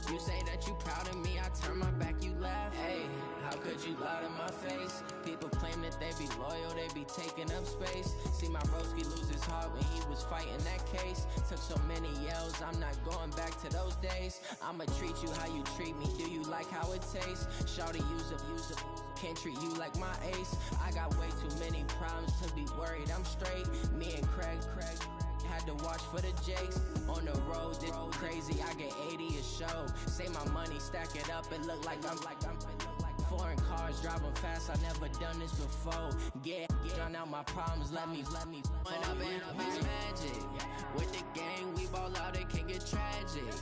You say that you proud of me, I turn my back, you laugh. Hey, how could you lie to my face? People claim that they be loyal, they be taking up space. See my broski lose his heart when he was fighting that case. Took so many yells, I'm not going back to those days. I'ma treat you how you treat me, do you like how it tastes? Shawty, use up, can't treat you like my ace. I got way too many problems to be worried, I'm straight. Me and Craig had to watch for the Jakes. On the road, this crazy, I get 80 a show. Say my money, stack it up, it look like I'm foreign cars, driving fast, I never done this before. Get drown out my problems, let me When up and up is magic. With the gang, we ball out, it can get tragic.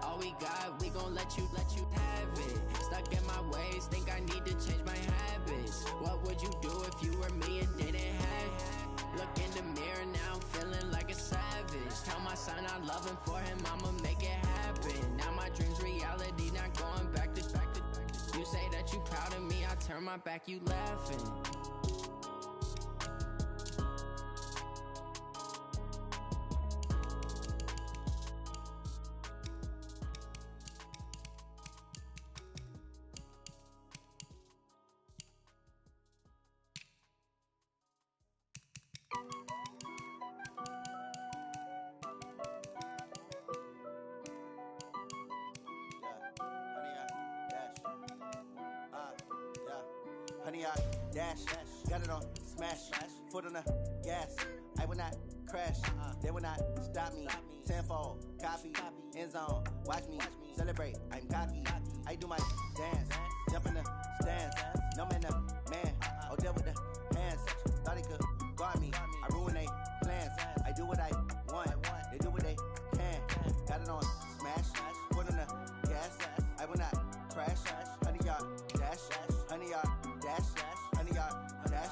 All we got, we gon' let you have it. Stuck in my ways, think I need to change my habits. What would you do if you were me and didn't have it? Look in the mirror, now I'm feeling like a savage. Tell my son I love him, for him I'ma make it happen. Now my dream's reality, not going back to. You say that you proud of me, I turn my back, you laughing. Honey, I dash, got it on smash, foot on the gas. I will not crash, they will not stop me. Tenfold, copy, end zone, watch me celebrate. I'm cocky, I do my dance, jump in the stands. No man, the man, oh deal with the hands. Thought he could guard me, I ruin they plans. I do what I want, they do what they can. Got it on smash, foot on the gas. I will not crash, honey, y'all dash, honey, y'all dash, honey, y'all dash,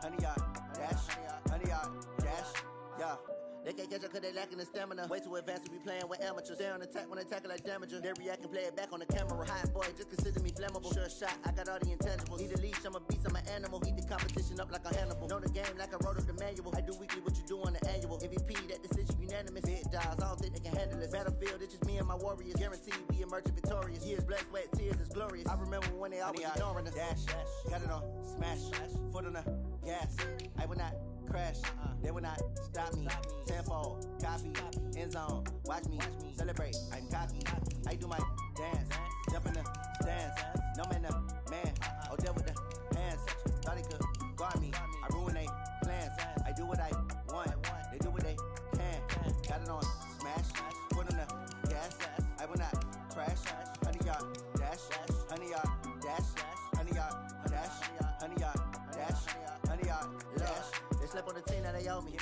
honey, y'all dash, honey, y'all dash, yeah. They can't catch up cause they lacking the stamina. Way too advanced to be playing with amateurs. Stay on attack when they tackle like damager. They react and play it back on the camera. Hot boy, just consider me flammable. Sure shot, I got all the intangibles. Need a leash, I'm a beast, I'm an animal. Heat the competition up like a Hannibal. Know the game like I wrote up the manual. I do weekly what you do on the annual. MVP, that decision unanimous. Big dials, I don't think they can handle this. Battlefield, it's just me and my warriors. Guaranteed we emerging victorious. Years, blood, sweat, tears, it's glorious. I remember when they always ignoring us. Dash, got it on smash, foot on the gas. I will not crash, they will not stop me. Tenfold, copy, end zone, watch me celebrate. I'm cocky, I do my dance, jump in the stands. No man, the man, oh slept on the team, now they owe me.